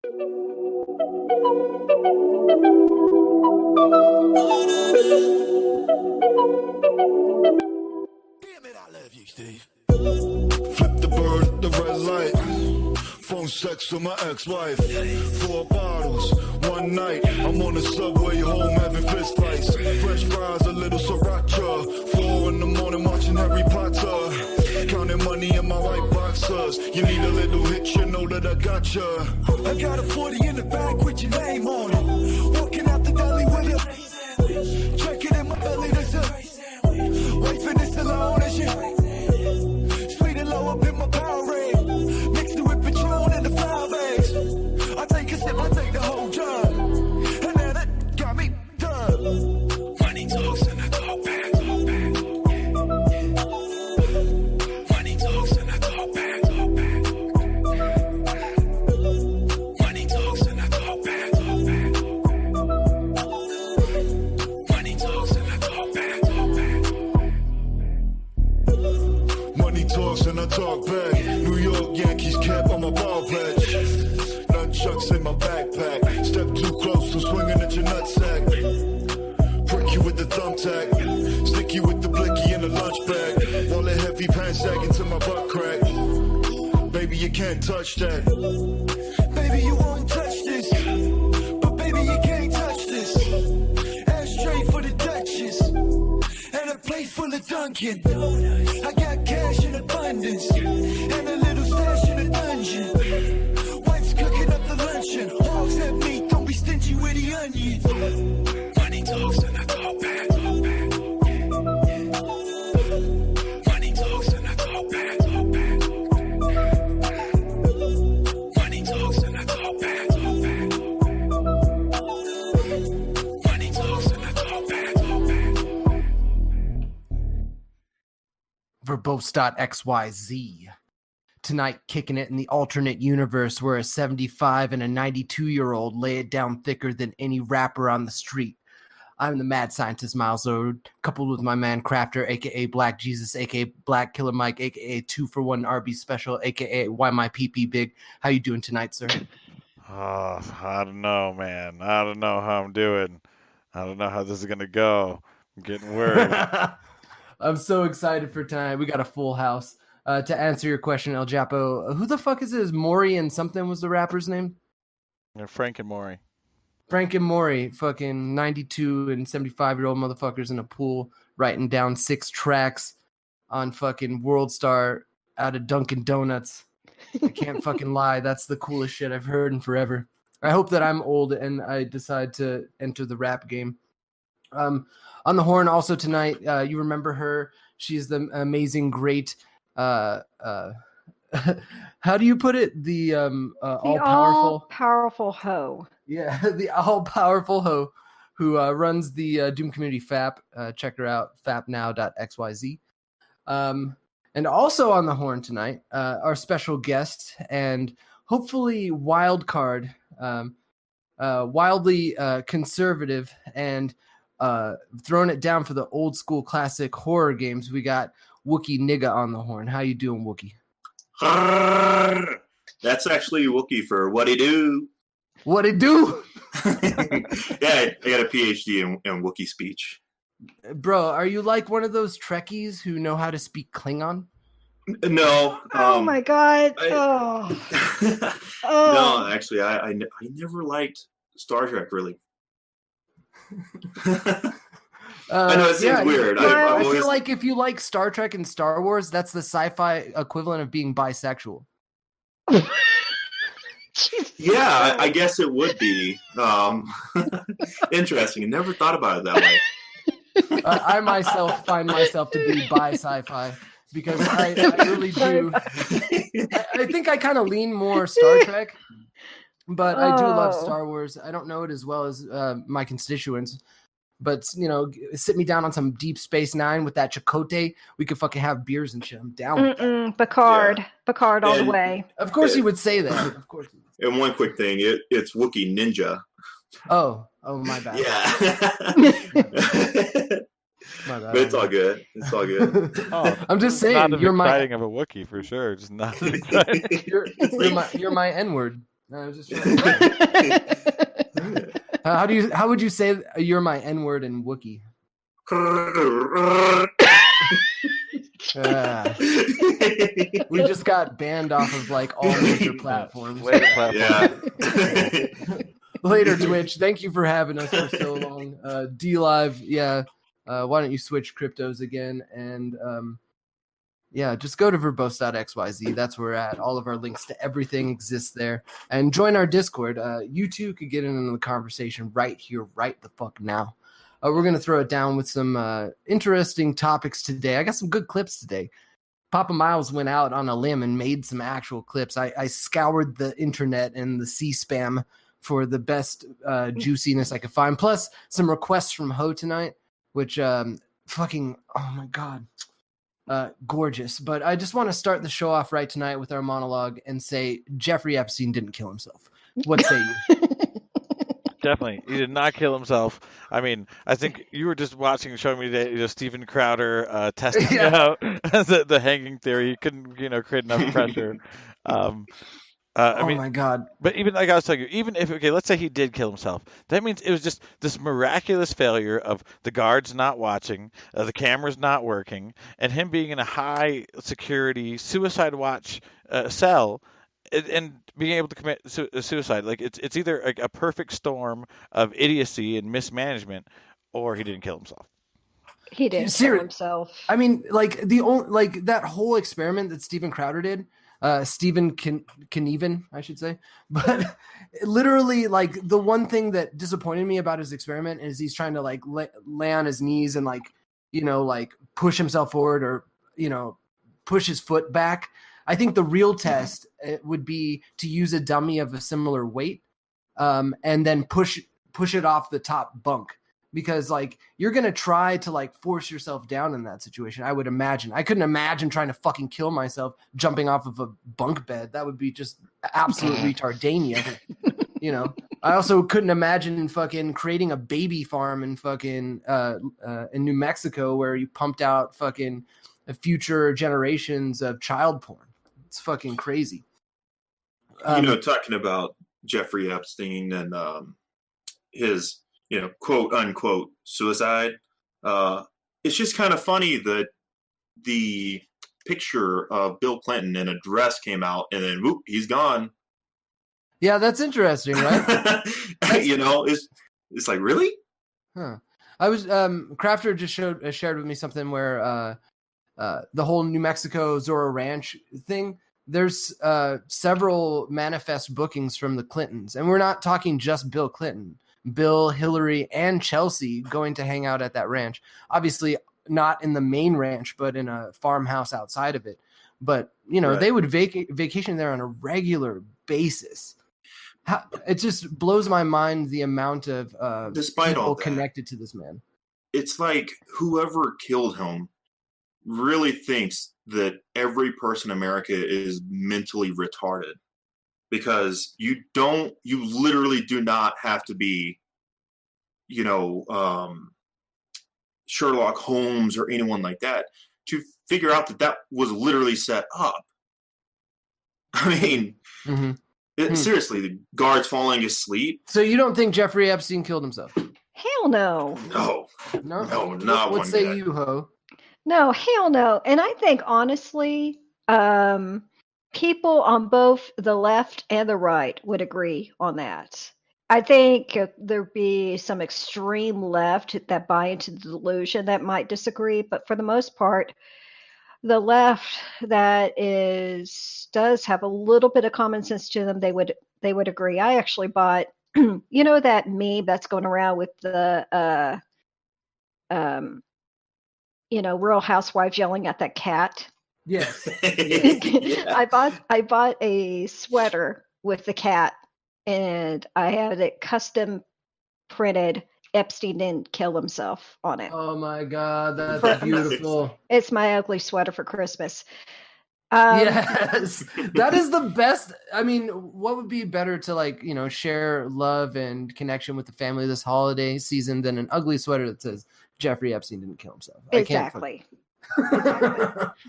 it, I love you, Steve. Flip the bird, the red light. Phone sex with my ex-wife. 4 bottles, one night. I'm on the subway home having fist fights. French fries, a little sriracha. 4 in the morning watching Harry Potter. Counting money in my white boxers. You need a little hit, you know that I gotcha. I got a 40 in the bag with your name on it. Walking out the deli with it. Check it in my belly, there's a wait for this alone as you. Sweet and low up in my Powerade. Mixed it with Patron and the 5 eggs. I take a sip, I take the whole jug. And now that got me done. Money talks and I talk back. Money talks and I talk back. Money talks and I talk back. Money talks and I talk back. Money talks and I talk back. New York Yankees cap on my ball patch. Nunchucks in my backpack. Step too close, I'm swinging at your nutsack. Prick you with the thumbtack. Stick you with the blicky in the lunch bag. Wallet heavy, pants sagging to my butt crack. Baby, you can't touch that. Baby, you won't touch this. But baby, you can't touch this. Ashtray for the Duchess. And a plate full of Dunkin'. I got cash in abundance. And a little stash in a dungeon. Wife's cooking up the luncheon. Hogs have meat, don't be stingy with the onions. Money talks and I talk back. Money talks and I talk back. Money talks and I talk back. Money talks and I talk back. verbose.xyz. Tonight, kicking it in the alternate universe where a 75 and a 92-year-old lay it down thicker than any rapper on the street. I'm the mad scientist Miles Ode, coupled with my man Crafter, aka Black Jesus, aka Black Killer Mike, aka 2-for-1 RB Special, aka Why My PP Big. How you doing tonight, sir? Oh, I don't know, man. I don't know how I'm doing. I don't know how this is gonna go. I'm getting worried. I'm so excited for tonight. We got a full house. To answer your question, El Japo, who the fuck is this? Maury and something was the rapper's name? Frank and Maury. Frank and Maury, fucking 92 and 75-year-old motherfuckers in a pool writing down 6 tracks on fucking World Star out of Dunkin' Donuts. I can't fucking lie. That's the coolest shit I've heard in forever. I hope that I'm old and I decide to enter the rap game. On the horn also tonight, you remember her. She's the amazing, great, how do you put it? The all-powerful hoe. Yeah, the all-powerful hoe who runs the Doom Community FAP. Check her out, fapnow.xyz. And also on the horn tonight, our special guest and hopefully wild card, wildly conservative and throwing it down for the old school classic horror games. We got Wookie Nigga on the horn. How you doing, Wookie? That's actually Wookie for what he do. What it do? Yeah, I got a PhD in Wookie speech. Bro, are you like one of those Trekkies who know how to speak Klingon? No. Oh my god. No, actually, I never liked Star Trek, really. I know it seems weird. I feel like if you like Star Trek and Star Wars, that's the sci-fi equivalent of being bisexual. Yeah, I guess it would be. Interesting. I never thought about it that way. I myself find myself to be bi-sci-fi because I really do. I think I kind of lean more Star Trek, but I do love Star Wars. I don't know it as well as my constituents. But, you know, sit me down on some Deep Space Nine with that Chakotay. We could fucking have beers and shit. I'm down with that. Picard. Yeah. Picard all the way. Of course he would say that. Of course. And one quick thing, it's Wookie Ninja. Oh, my bad. Yeah. My bad. But it's all good. It's all good. Oh, I'm just saying, you're my exciting of a Wookiee for sure. Just not exciting. you're my N-word. I was just trying to... How would you say you're my N-word in Wookiee? We just got banned off of like all major platforms. Later platform. Yeah. Later, Twitch. Thank you for having us for so long. D-Live, yeah. Why don't you switch cryptos again? And yeah, just go to verbose.xyz. That's where we're at. All of our links to everything exists there. And join our Discord. You too could get into the conversation right here, right the fuck now. We're going to throw it down with some interesting topics today. I got some good clips today. Papa Miles went out on a limb and made some actual clips. I scoured the internet and the C-spam for the best juiciness I could find. Plus some requests from Ho tonight, which fucking, oh my God, gorgeous. But I just want to start the show off right tonight with our monologue and say Jeffrey Epstein didn't kill himself. What say you? Definitely. He did not kill himself. I mean, I think you were just showing me today, Stephen Crowder testing out the hanging theory. He couldn't, create enough pressure. I mean, my God. But even like I was telling you, even if, let's say he did kill himself, that means it was just this miraculous failure of the guards not watching, the cameras not working, and him being in a high security suicide watch cell and being able to commit suicide. Like it's either a perfect storm of idiocy and mismanagement, or he didn't kill himself. He didn't kill himself. I mean, like that whole experiment that Steven Crowder did. Stephen Knieven, I should say. But literally, like, the one thing that disappointed me about his experiment is he's trying to, like, lay on his knees and, like, push himself forward or, push his foot back. I think the real test would be to use a dummy of a similar weight and then push it off the top bunk. Because, like, you're going to try to, like, force yourself down in that situation, I would imagine. I couldn't imagine trying to fucking kill myself jumping off of a bunk bed. That would be just absolute retardania, I also couldn't imagine fucking creating a baby farm in fucking in New Mexico where you pumped out fucking future generations of child porn. It's fucking crazy. Talking about Jeffrey Epstein and his... quote unquote suicide. It's just kind of funny that the picture of Bill Clinton in a dress came out and then whoop, he's gone. Yeah, that's interesting, right? It's like, really? Huh. I was Crafter just shared with me something where the whole New Mexico Zorro Ranch thing. There's several manifest bookings from the Clintons, and we're not talking just Bill Clinton. Bill, Hillary, and Chelsea going to hang out at that ranch. Obviously not in the main ranch, but in a farmhouse outside of it. But, Right. They would vacation there on a regular basis. It just blows my mind the amount of Despite people all that, connected to this man. It's like whoever killed him really thinks that every person in America is mentally retarded. Because you literally do not have to be, Sherlock Holmes or anyone like that to figure out that was literally set up. I mean, seriously, the guards falling asleep. So you don't think Jeffrey Epstein killed himself? Hell no. No, not what one say bit. you, Ho? No, hell no. And I think, honestly, people on both the left and the right would agree on that. I think there'd be some extreme left that buy into the delusion that might disagree, but for the most part, the left that does have a little bit of common sense to them, they would agree. I actually bought, that meme that's going around with the Real Housewives yelling at that cat. Yes. I bought a sweater with the cat, and I had it custom printed. Epstein didn't kill himself on it. Oh my God, that's beautiful. It's my ugly sweater for Christmas. Yes, that is the best. I mean, what would be better to share love and connection with the family this holiday season than an ugly sweater that says Jeffrey Epstein didn't kill himself? Exactly.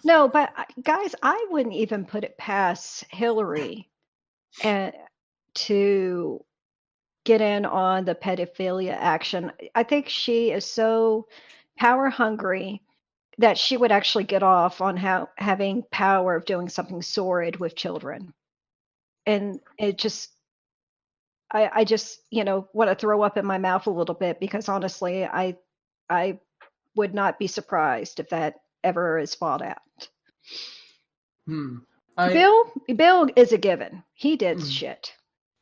No, but guys, I wouldn't even put it past Hillary and to get in on the pedophilia action. I think she is so power hungry that she would actually get off on having power of doing something sordid with children. And it just, I just, want to throw up in my mouth a little bit, because honestly, I would not be surprised if that ever is fought out. Bill is a given. He did shit.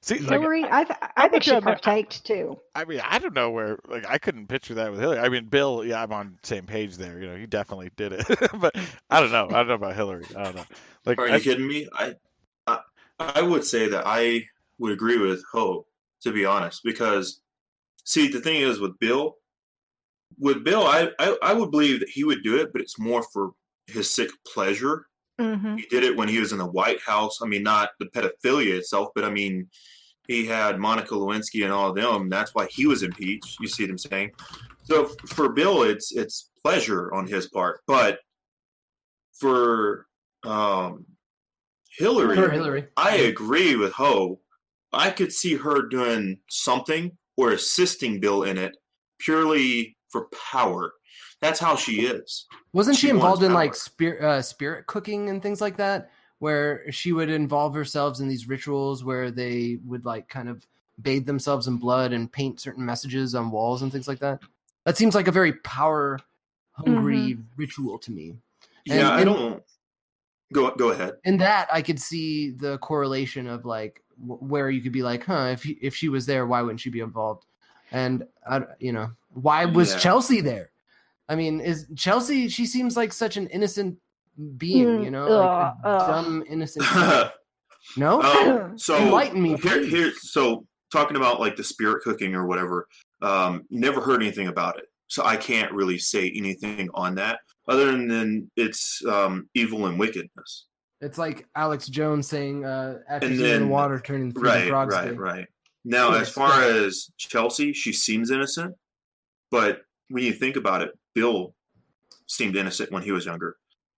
See, Hillary, I think she partaked too. I mean, I don't know where. Like, I couldn't picture that with Hillary. I mean, Bill. Yeah, I'm on the same page there. He definitely did it. But I don't know. I don't know about Hillary. I don't know. Like, are you kidding me? I would say that I would agree with Ho, to be honest, because see, the thing is with Bill, I would believe that he would do it, but it's more for his sick pleasure. Mm-hmm. He did it when he was in the White House. I mean, not the pedophilia itself, but I mean, he had Monica Lewinsky and all of them. That's why he was impeached. You see what I'm saying? So for Bill, it's pleasure on his part, but for Hillary, I agree with Ho. I could see her doing something or assisting Bill in it purely for power. That's how she is. Wasn't she involved in like spirit cooking and things like that, where she would involve herself in these rituals where they would like kind of bathe themselves in blood and paint certain messages on walls and things like that? That seems like a very power hungry ritual to me. Yeah, I don't. Go ahead. In that, I could see the correlation of like where you could be like, if she was there, why wouldn't she be involved? And why was Chelsea there? I mean, is Chelsea? She seems like such an innocent being, like a dumb innocent. No, so enlighten me. Here, so talking about like the spirit cooking or whatever, never heard anything about it, so I can't really say anything on that other than it's evil and wickedness. It's like Alex Jones saying, "After seeing the water turning through the frogs." Right. Now, as far as Chelsea, she seems innocent, but when you think about it, Bill seemed innocent when he was younger.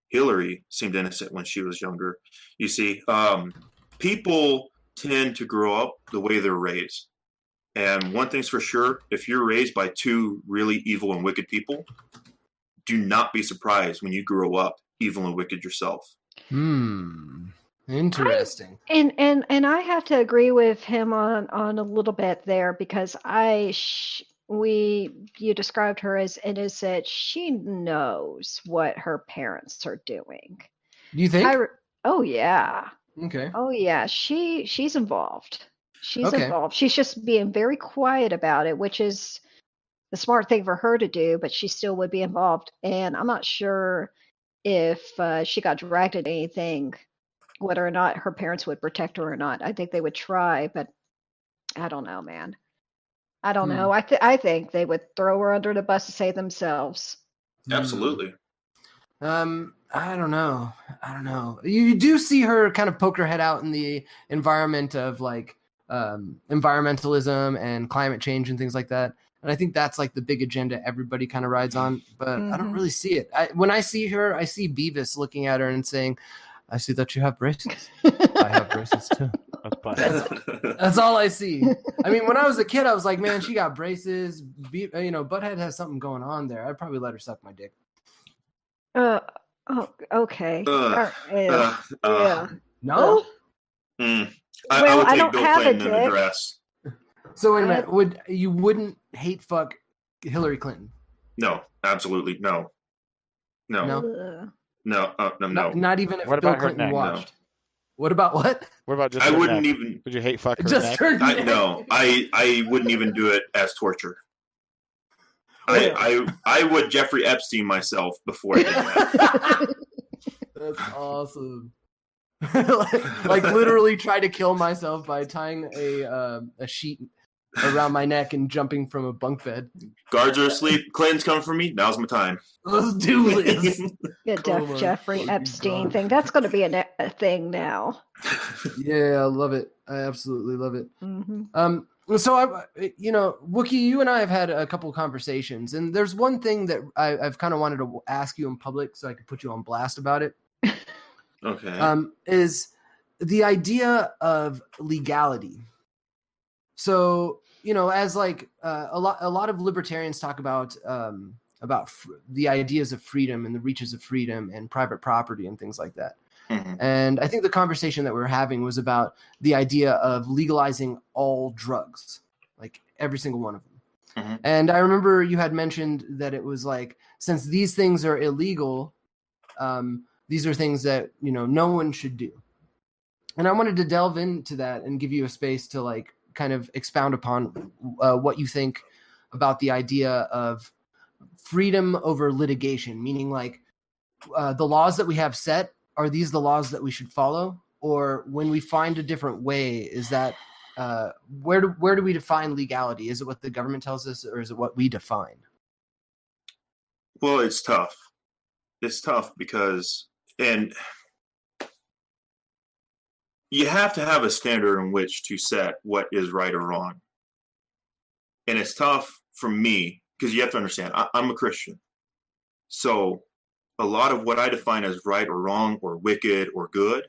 Hillary seemed innocent when she was younger. You see, people tend to grow up the way they're raised. And one thing's for sure, if you're raised by two really evil and wicked people, do not be surprised when you grow up evil and wicked yourself. Interesting. And I have to agree with him on a little bit there, because you described her as innocent. She knows what her parents are doing. You think? Oh yeah. Okay. Oh yeah. She's involved. She's involved. She's just being very quiet about it, which is the smart thing for her to do, but she still would be involved. And I'm not sure if she got dragged into anything, whether or not her parents would protect her or not. I think they would try, but I don't know, man. I don't know. I think they would throw her under the bus to save themselves. Absolutely. I don't know. You do see her kind of poke her head out in the environment of like environmentalism and climate change and things like that. And I think that's like the big agenda everybody kind of rides on, but I don't really see it. When I see her, I see Beavis looking at her and saying, "I see that you have braces. I have braces too." That's all I see. I mean, when I was a kid, I was like, man, she got braces. Butthead has something going on there. I'd probably let her suck my dick. Okay. Yeah. No? I would take Bill Clinton in a dress. So wait a minute. You wouldn't hate fuck Hillary Clinton? No, absolutely no. No. Not even if what Bill about Clinton her neck? watched. No. What about what? What about just? I her wouldn't neck? even. Would you hate fuck her just neck? her neck? No, I wouldn't even do it as torture. I would Jeffrey Epstein myself before I did that. That's awesome. like literally try to kill myself by tying a sheet around my neck and jumping from a bunk bed. Guards are asleep. Clinton's coming for me. Now's my time. Let's do this. Jeffrey Epstein thing. That's going to be a thing now. Yeah, I love it. I absolutely love it. Mm-hmm. So Wookie, you and I have had a couple of conversations, and there's one thing that I've kind of wanted to ask you in public so I could put you on blast about it. Okay. Is the idea of legality. So, as like a lot of libertarians talk about the ideas of freedom and the reaches of freedom and private property and things like that. Mhm. And I think the conversation that we were having was about the idea of legalizing all drugs, like every single one of them. Mhm. And I remember you had mentioned that it was like, since these things are illegal, these are things that, no one should do. And I wanted to delve into that and give you a space to like kind of expound upon what you think about the idea of freedom over litigation, meaning like the laws that we have set, are these the laws that we should follow? Or when we find a different way, is that where do we define legality? Is it what the government tells us, or is it what we define? Well, it's tough. It's tough because, and you have to have a standard in which to set what is right or wrong. And it's tough for me because you have to understand, I'm a Christian. So a lot of what I define as right or wrong or wicked or good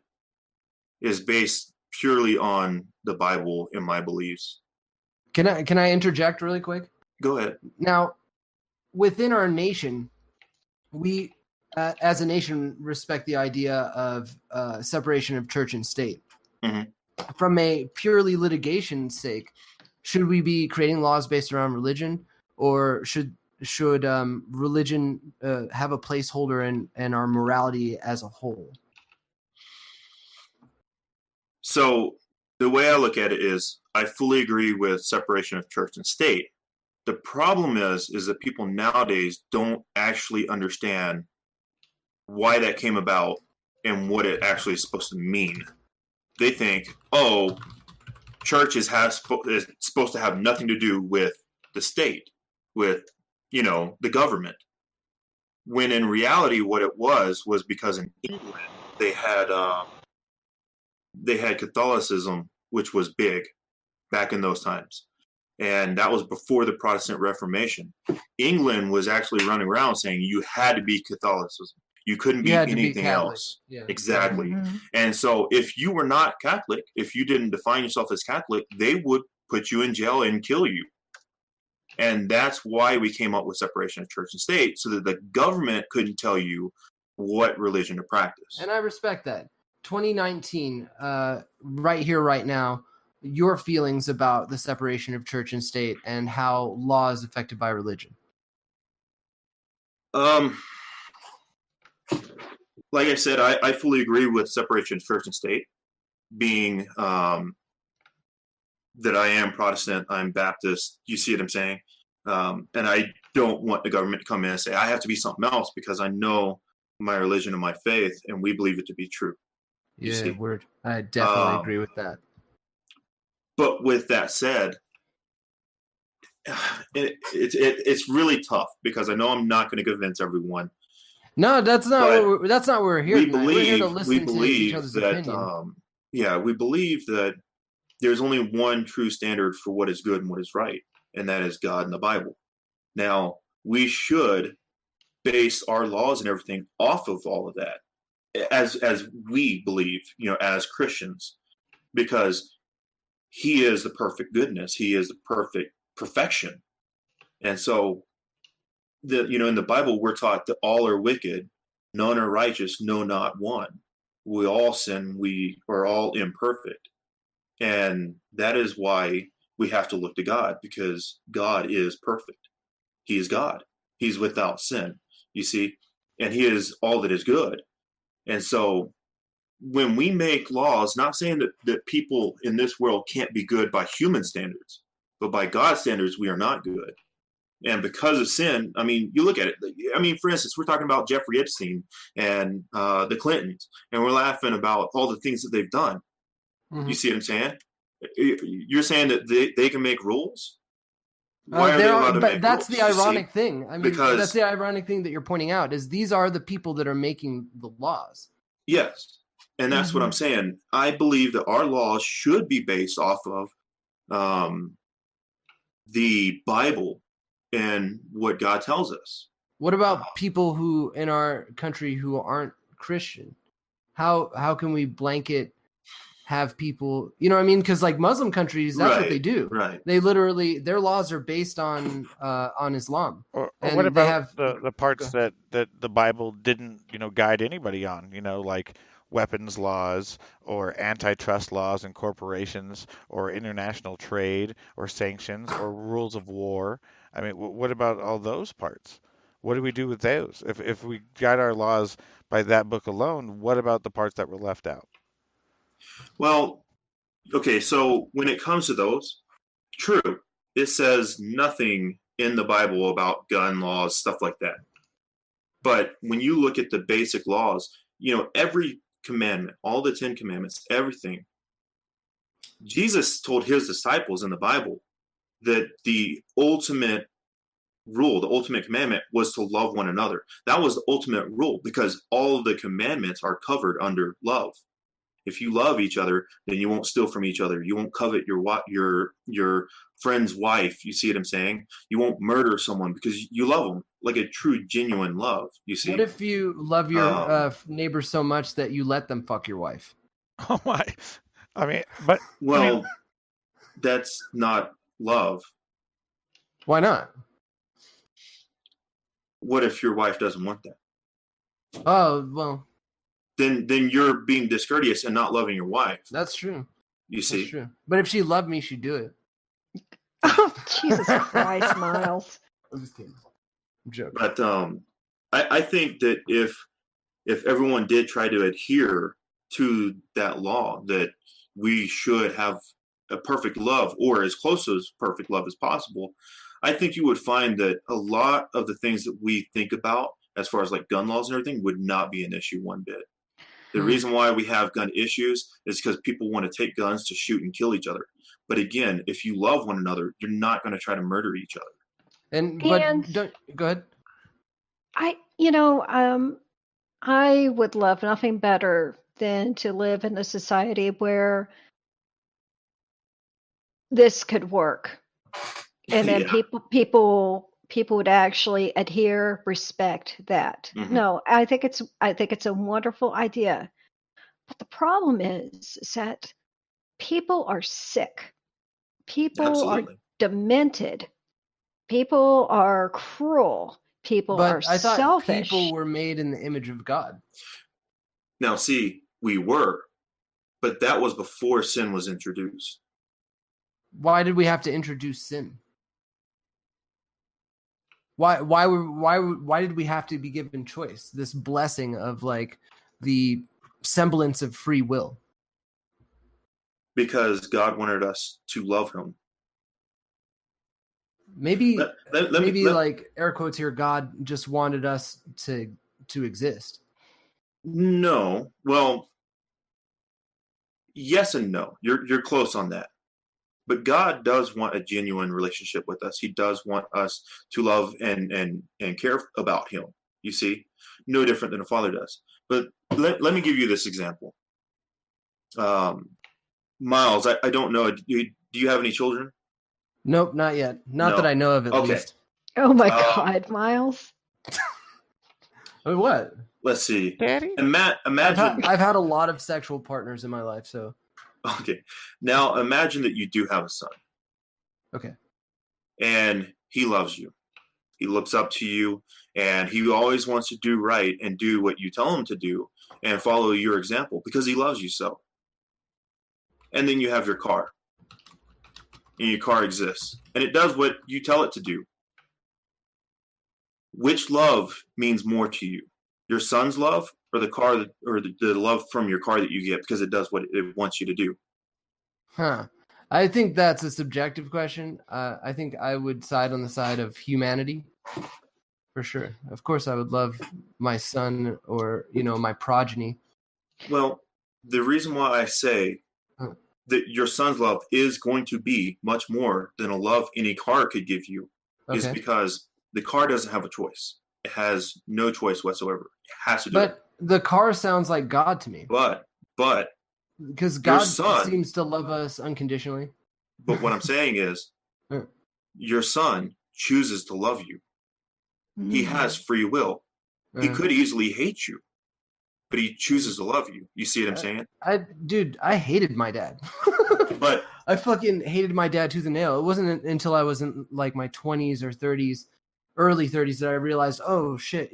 is based purely on the Bible and my beliefs. Can I interject really quick? Go ahead. Now, within our nation, we as a nation respect the idea of separation of church and state. Mhm. From a purely litigation sake, should we be creating laws based around religion, or should religion have a placeholder in our morality as a whole? So the way I look at it is I fully agree with separation of church and state. The problem is that people nowadays don't actually understand why that came about and what it actually is supposed to mean. They think, oh, church is supposed to have nothing to do with the state, with, the government. When in reality, what it was because in England they had Catholicism, which was big back in those times. And that was before the Protestant Reformation. England was actually running around saying you had to be Catholicism. You couldn't be anything else. Yeah. Exactly. Mhm. And so if you were not Catholic, if you didn't define yourself as Catholic, they would put you in jail and kill you. And that's why we came up with separation of church and state, so that the government couldn't tell you what religion to practice. And I respect that. 2019, right here, right now, your feelings about the separation of church and state and how law is affected by religion. Like I said, I fully agree with separation of church and state, being that I am Protestant, I'm Baptist. You see what I'm saying? And I don't want the government to come in and say I have to be something else, because I know my religion and my faith, and we believe it to be true. Yeah, word. I definitely agree with that. But with that said, it's really tough, because I know I'm not going to convince everyone. No, that's not what we're here We tonight. We're here to listen to believe each other's that opinion. we believe that there's only one true standard for what is good and what is right, and that is God and the Bible. Now, we should base our laws and everything off of all of that, as we believe, as Christians, because He is the perfect goodness. He is the perfect perfection. And so, in the Bible, we're taught that all are wicked, none are righteous, no, not one. We all sin. We are all imperfect. And that is why we have to look to God, because God is perfect. He is God. He's without sin, you see, and He is all that is good. And so when we make laws, not saying that people in this world can't be good by human standards, but by God's standards, we are not good. And because of sin, you look at it. For instance, we're talking about Jeffrey Epstein and the Clintons, and we're laughing about all the things that they've done. Mhm. You see what I'm saying? You're saying that they can make rules? Why are they allowed to make that's rules? the ironic thing. Because that's the ironic thing that you're pointing out, is these are the people that are making the laws. Yes. And that's what I'm saying. I believe that our laws should be based off of the Bible and what God tells us. What about people who in our country who aren't Christian? How can we blanket have people, you know what I mean? Because like Muslim countries, that's what they do. Right. They literally, their laws are based on Islam. Or And what they about have the parts that the Bible didn't, guide anybody on, like weapons laws or antitrust laws in corporations or international trade or sanctions or rules of war? I mean, what about all those parts? What do we do with those? If we guide our laws by that book alone, what about the parts that were left out? Well, okay, so when it comes to those, true, it says nothing in the Bible about gun laws, stuff like that. But when you look at the basic laws, every commandment, all the 10 commandments, everything, Jesus told his disciples in the Bible that the ultimate rule, the ultimate commandment was to love one another. That was the ultimate rule because all of the commandments are covered under love. If you love each other, then you won't steal from each other. You won't covet your friend's wife. You see what I'm saying? You won't murder someone because you love them, like a true, genuine love. You see? What if you love your neighbor so much that you let them fuck your wife? Oh my! I mean, but well, that's not love. Why not? What if your wife doesn't want that? Oh, well. Then you're being discourteous and not loving your wife. That's true. You see? That's true. But if she loved me, she'd do it. Oh, Jesus Christ, Miles. I'm just kidding. I'm joking. But I think that if everyone did try to adhere to that law, that we should have a perfect love or as close to as perfect love as possible, I think you would find that a lot of the things that we think about as far as like gun laws and everything would not be an issue one bit. The reason why we have gun issues is because people want to take guns to shoot and kill each other. But again, if you love one another, you're not going to try to murder each other. Go ahead. I would love nothing better than to live in a society where this could work, and then people would actually adhere, respect that. Mhm. No, I think it's a wonderful idea. But the problem is that people are sick. People Absolutely. are demented. People are cruel. People are But I thought selfish. people were made in the image of God. Now, see, we were, but that was before sin was introduced. Why did we have to introduce sin? Why did we have to be given choice? This blessing of like the semblance of free will. Because God wanted us to love him. Maybe Let me, like air quotes here, God just wanted us to exist. No. Well, yes and no. You're close on that. But God does want a genuine relationship with us. He does want us to love and care about him. You see? No different than a father does. But let me give you this example. Miles, I don't know. Do you have any children? Nope, not yet. Not No. that I know of, at Okay. least. Oh my God, Miles. I mean, what? Let's see. Daddy? Imagine. I've had a lot of sexual partners in my life, so. Okay. Now imagine that you do have a son. Okay. And he loves you. He looks up to you, and he always wants to do right and do what you tell him to do and follow your example because he loves you so. And then you have your car. And your car exists. And it does what you tell it to do. Which love means more to you? Your son's love or the car or the love from your car that you get because it does what it wants you to do? Huh. I think that's a subjective question. I think I would side on the side of humanity. For sure. Of course, I would love my son or, my progeny. Well, the reason why I say that your son's love is going to be much more than a love any car could give you is because the car doesn't have a choice. It has no choice whatsoever. It has to do it. But the car sounds like God to me. But because God son, seems to love us unconditionally. But what I'm saying is your son chooses to love you. He has free will. He could easily hate you. but he chooses to love you. You see what I'm saying? I hated my dad. But I fucking hated my dad tooth and nail. It wasn't until I was in like my 20s or 30s, early 30s, that I realized, oh shit,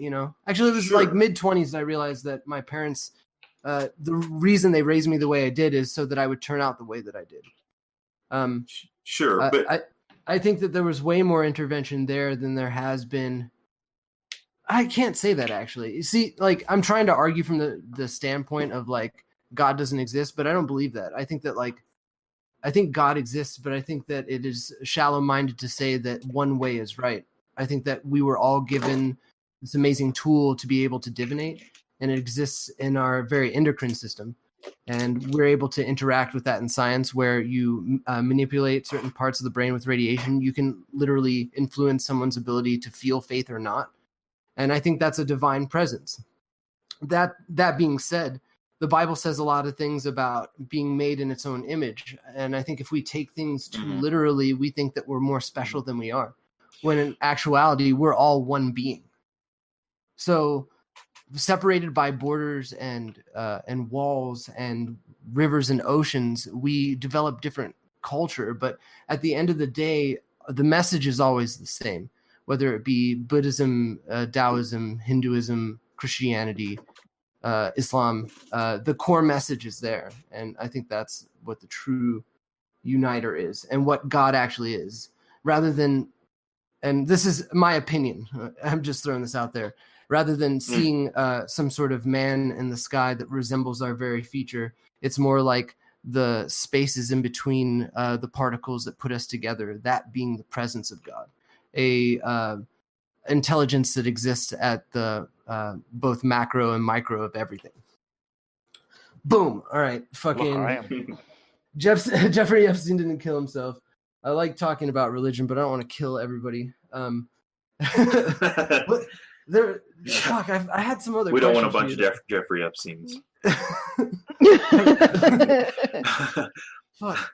Actually, it was like mid 20s that I realized that my parents, the reason they raised me the way I did is so that I would turn out the way that I did. But I think that there was way more intervention there than there has been. I can't say that, actually. You see, like, I'm trying to argue from the standpoint of like God doesn't exist, but I don't believe that. I think that I think God exists, but I think that it is shallow-minded to say that one way is right. I think that we were all given this amazing tool to be able to divinate, and it exists in our very endocrine system. And we're able to interact with that in science, where you manipulate certain parts of the brain with radiation. You can literally influence someone's ability to feel faith or not. And I think that's a divine presence. That being said, the Bible says a lot of things about being made in its own image. And I think if we take things too literally, we think that we're more special than we are, when in actuality, we're all one being. So separated by borders and walls and rivers and oceans, we develop different culture. But at the end of the day, the message is always the same, whether it be Buddhism, Taoism, Hinduism, Christianity, Islam. The core message is there. And I think that's what the true uniter is, and what God actually is, rather than, and this is my opinion, I'm just throwing this out there, rather than seeing some sort of man in the sky that resembles our very feature. It's more like the spaces in between the particles that put us together, that being the presence of God, a intelligence that exists at the both macro and micro of everything. Boom. All right. Fucking Jeffrey Epstein didn't kill himself. I like talking about religion, but I don't want to kill everybody. Fuck, I had some other. We don't want a bunch of Jeffrey Epsteins. Fuck.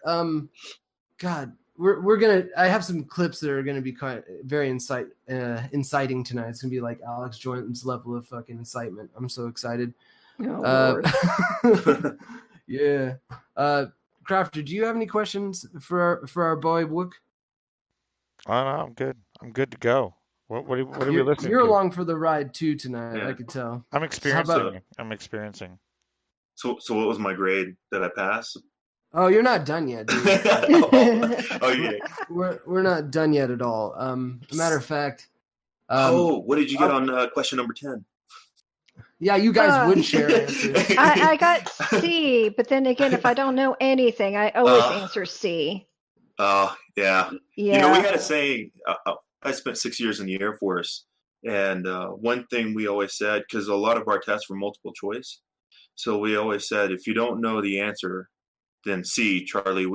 God, we're gonna. I have some clips that are gonna be very inciting tonight. It's gonna be like Alex Joint's level of fucking incitement. I'm so excited. Oh, Lord. Yeah. Crafter, do you have any questions for our boy Wook? Oh, no, I'm good. I'm good to go. What are we listening You're to? along for the ride too tonight. Yeah. I could tell. I'm experiencing. So what was my grade? Did I pass? Oh, you're not done yet, dude. Oh yeah. We're not done yet at all. Matter of fact. What did you get on question number 10? Yeah, you guys would share answers. I got C, but then again, if I don't know anything, I always answer C. Oh, yeah. Yeah. We had a saying. I spent 6 years in the Air Force, and one thing we always said, because a lot of our tests were multiple choice, so we always said, if you don't know the answer, then C, Charlie,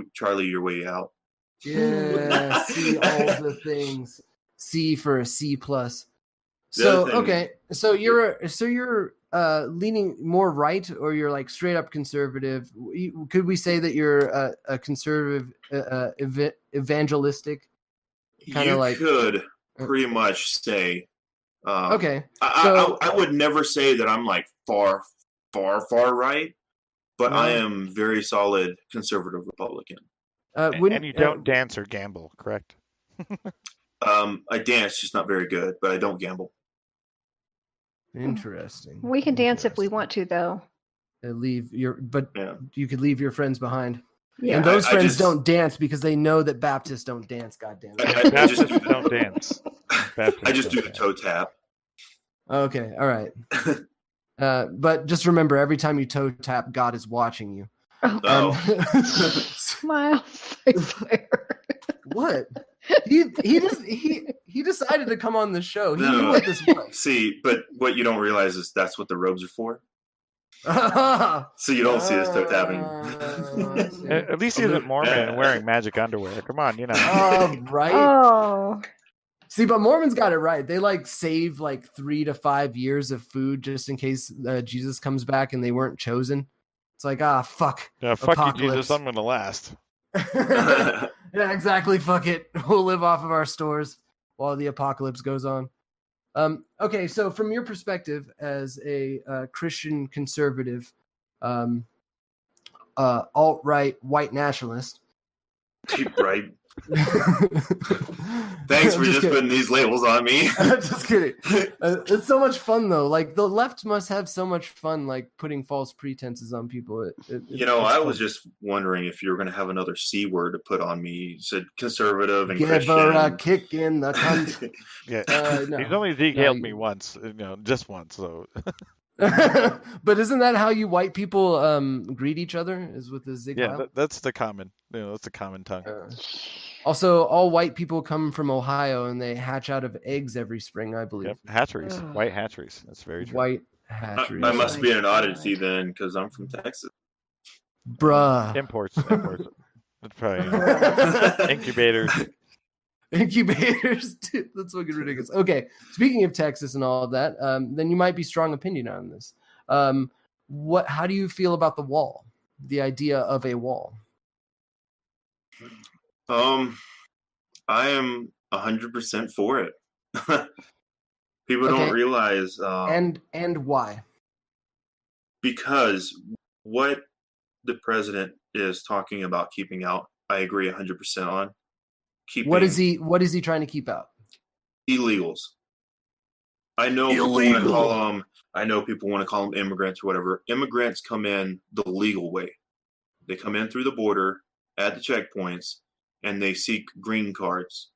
your way out. Yeah, C all the things. C for a C+. So okay, so you're leaning more right, or you're like straight up conservative? Could we say that you're a conservative, evangelistic? You like, could pretty much say. Okay, I would never say that I'm like far right, but I am very solid conservative Republican. And you don't dance or gamble, correct? I dance, just not very good, but I don't gamble. Interesting. We can dance if we want to, though. You could leave your friends behind. Yeah. And those friends don't dance because they know that Baptists don't dance. Goddamn it! Baptists don't dance. I just do the toe tap. Okay, all right. But just remember, every time you toe tap, God is watching you. Oh. Smile. I swear. What? He decided to come on the show. He knew what this was. See, but what you don't realize is that's what the robes are for. So you don't see us toe tapping. At least he's a Mormon and wearing magic underwear. Come on, Right. Oh. See, but Mormons got it right. They save 3 to 5 years of food just in case Jesus comes back and they weren't chosen. It's like, fuck. Yeah, fuck you, Jesus. I'm gonna last. Yeah, exactly. Fuck it. We'll live off of our stores while the apocalypse goes on. Okay, so from your perspective as a Christian conservative, alt-right white nationalist, Right. Thanks for just putting these labels on me. Just kidding. It's so much fun though. Like the left must have so much fun, like putting false pretenses on people. I was just wondering if you were going to have another C word to put on me. You said conservative and Give Christian. her a kick in the cunt. Yeah. No. He's only Zeke-hailed me once, just once. So. But isn't that how you white people greet each other? Is with the zig? Yeah, that's the common. That's the common tongue. Also, all white people come from Ohio, and they hatch out of eggs every spring, I believe. Yep, hatcheries, white hatcheries. That's very true. White hatcheries. I must be an oddity then, because I'm from Texas. Bruh. Imports. That's probably incubators. Incubators. Dude, that's fucking ridiculous. Okay, speaking of Texas and all of that, then you might be strong opinion on this. How do you feel about the wall? The idea of a wall? I am 100% for it. People don't realize. And why? Because what the president is talking about keeping out, I agree 100% on. What is he trying to keep out? Illegals. I know people want to call them immigrants or whatever. Immigrants come in the legal way. They come in through the border at the checkpoints and they seek green cards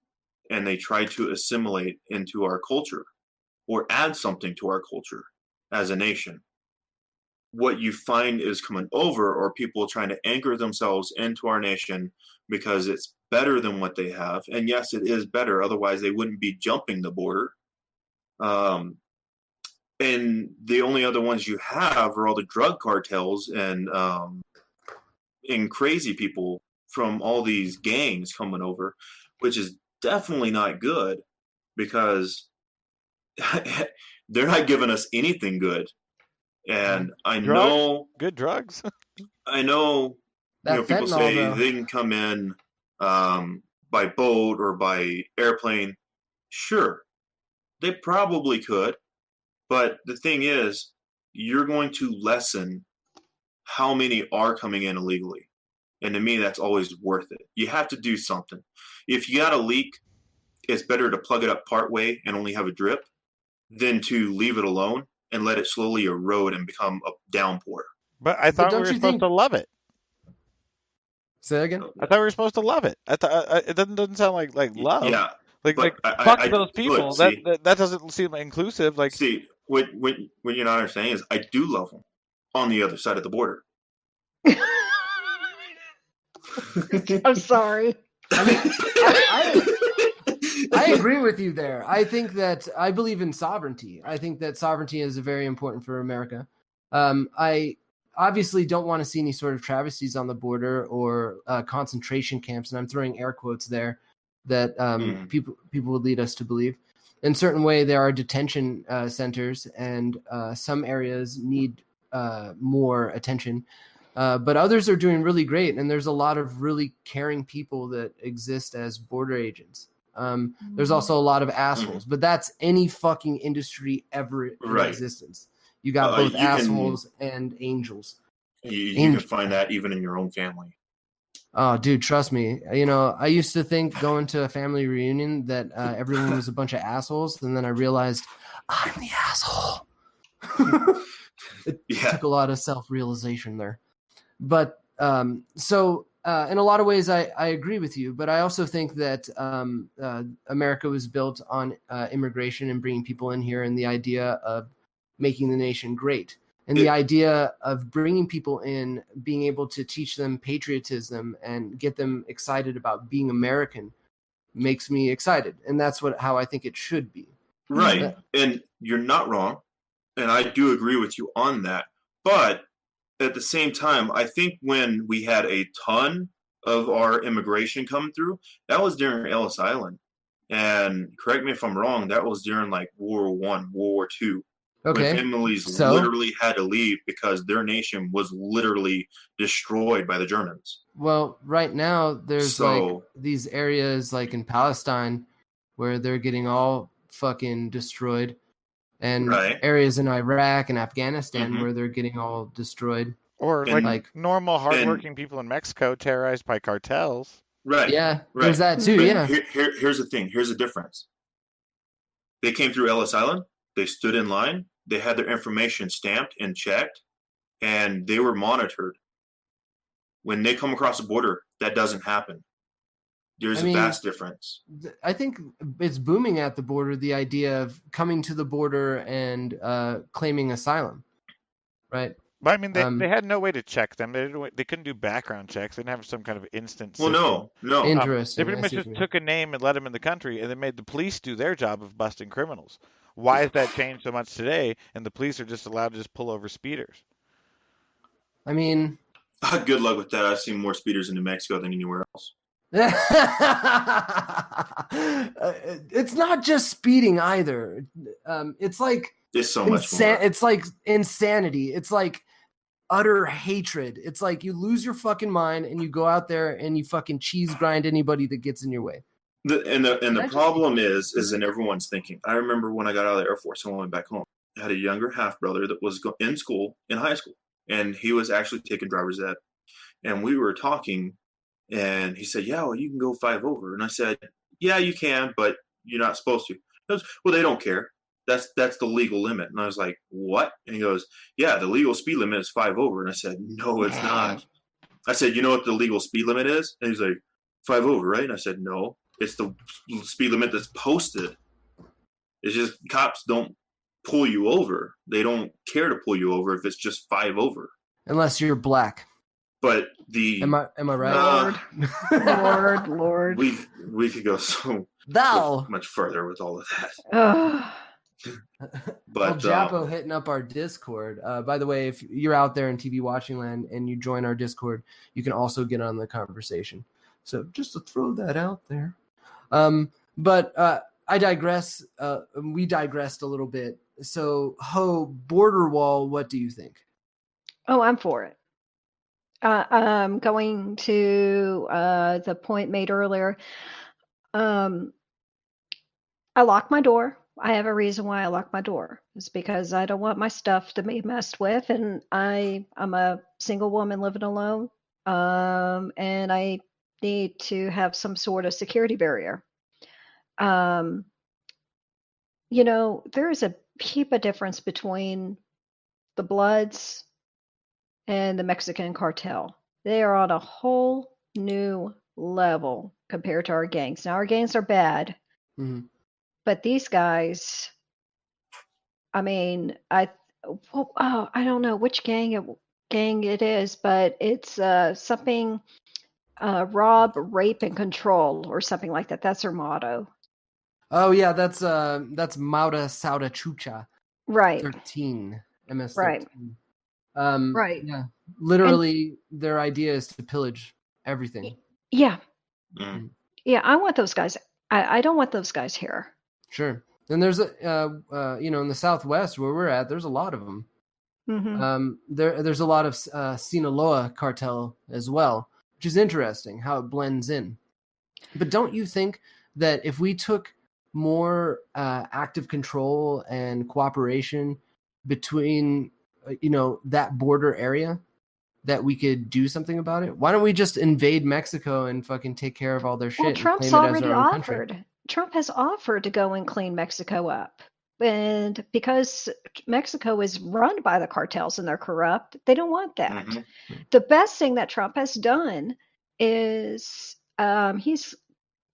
and they try to assimilate into our culture or add something to our culture as a nation. What you find is coming over or people trying to anchor themselves into our nation because it's better than what they have. And yes, it is better. Otherwise, they wouldn't be jumping the border. And the only other ones you have are all the drug cartels and crazy people from all these gangs coming over, which is definitely not good because they're not giving us anything good. And I know good drugs. I know people say they can come in by boat or by airplane. Sure, they probably could. But the thing is, you're going to lessen how many are coming in illegally. And to me, that's always worth it. You have to do something. If you got a leak, it's better to plug it up partway and only have a drip than to leave it alone and let it slowly erode and become a downpour. But I thought we were supposed to love it. Say that again? I thought we were supposed to love it. I thought it doesn't sound like love. Yeah. Fuck those people. That doesn't seem inclusive. Like, see, what you're not understanding is I do love them on the other side of the border. I'm sorry. I agree with you there. I think that I believe in sovereignty. I think that sovereignty is very important for America. I obviously don't want to see any sort of travesties on the border or concentration camps, and I'm throwing air quotes there that people would lead us to believe. In a certain way, there are detention centers, and some areas need more attention. But others are doing really great, and there's a lot of really caring people that exist as border agents. There's also a lot of assholes, but that's any fucking industry ever in existence. You got both assholes and angels. You can find that even in your own family. Oh, dude, trust me. I used to think going to a family reunion that everyone was a bunch of assholes, and then I realized I'm the asshole. It took a lot of self-realization there. But so in a lot of ways, I agree with you. But I also think that America was built on immigration and bringing people in here and the idea of making the nation great. And the idea of bringing people in, being able to teach them patriotism and get them excited about being American makes me excited. And that's how I think it should be. Right. And you're not wrong. And I do agree with you on that. But at the same time, I think when we had a ton of our immigration coming through, that was during Ellis Island. And correct me if I'm wrong, that was during like World War I, World War II. Okay. When families literally had to leave because their nation was literally destroyed by the Germans. Well, right now there's like these areas like in Palestine where they're getting all fucking destroyed, and Right. areas in Iraq and Afghanistan Mhm. where they're getting all destroyed. Or And- like normal, hardworking people in Mexico terrorized by cartels. Right. Yeah, Right. there's that too. But Yeah. here's the thing. Here's the difference. They came through Ellis Island. They stood in line. They had their information stamped and checked, and they were monitored. When they come across the border, that doesn't happen. There's a vast difference. I think it's booming at the border, the idea of coming to the border and claiming asylum, right? But I mean, they had no way to check them. They couldn't do background checks. They didn't have some kind of instant system. Well, no. Interesting. They pretty much just took a name and let them in the country, and then made the police do their job of busting criminals. Why has that changed so much today? And the police are just allowed to just pull over speeders. I mean, good luck with that. I've seen more speeders in New Mexico than anywhere else. It's not just speeding either. It's like It's so much more. It's like insanity. It's like utter hatred. It's like you lose your fucking mind and you go out there and you fucking cheese grind anybody that gets in your way. The problem is in everyone's thinking. I remember when I got out of the Air Force and I went back home. I had a younger half brother that was in high school, and he was actually taking driver's ed. And we were talking, and he said, "Yeah, well, you can go 5 over." And I said, "Yeah, you can, but you're not supposed to." He goes, "Well, they don't care. That's the legal limit." And I was like, "What?" And he goes, "Yeah, the legal speed limit is 5 over." And I said, "No, it's not." I said, "You know what the legal speed limit is?" And he's like, 5 over, right? And I said, "No, it's the speed limit that's posted. It's just cops don't pull you over. They don't care to pull you over if it's just 5 over. Unless you're black. But am I right? Lord. We could go so much further with all of that. But Japo hitting up our Discord. By the way, if you're out there in TV watching land and you join our Discord, you can also get on the conversation. So just to throw that out there. But I digress. We digressed a little bit. So, border wall, what do you think? Oh, I'm for it. Going to the point made earlier, I lock my door. I have a reason why I lock my door. It's because I don't want my stuff to be messed with, and I'm a single woman living alone, and I need to have some sort of security barrier. There is a heap of difference between the Bloods and the Mexican cartel. They are on a whole new level compared to our gangs. Now, our gangs are bad, but these guys, I mean, I don't know which gang it is, but it's something rob, rape, and control, or something like that. That's their motto. Oh yeah, that's Mauda Sauda Chucha. Right. 13 MS13. Right. Right. Yeah. Literally, their idea is to pillage everything. Yeah. Mm. Yeah. I want those guys. I don't want those guys here. Sure. And there's in the Southwest where we're at, there's a lot of them. Mm-hmm. There's a lot of Sinaloa cartel as well, which is interesting how it blends in. But don't you think that if we took more active control and cooperation between that border area, that we could do something about it? Why don't we just invade Mexico and fucking take care of all their shit? Well, Trump's already offered. Trump has offered to go and clean Mexico up. And because Mexico is run by the cartels and they're corrupt, they don't want that. Mm-hmm. The best thing that Trump has done is he's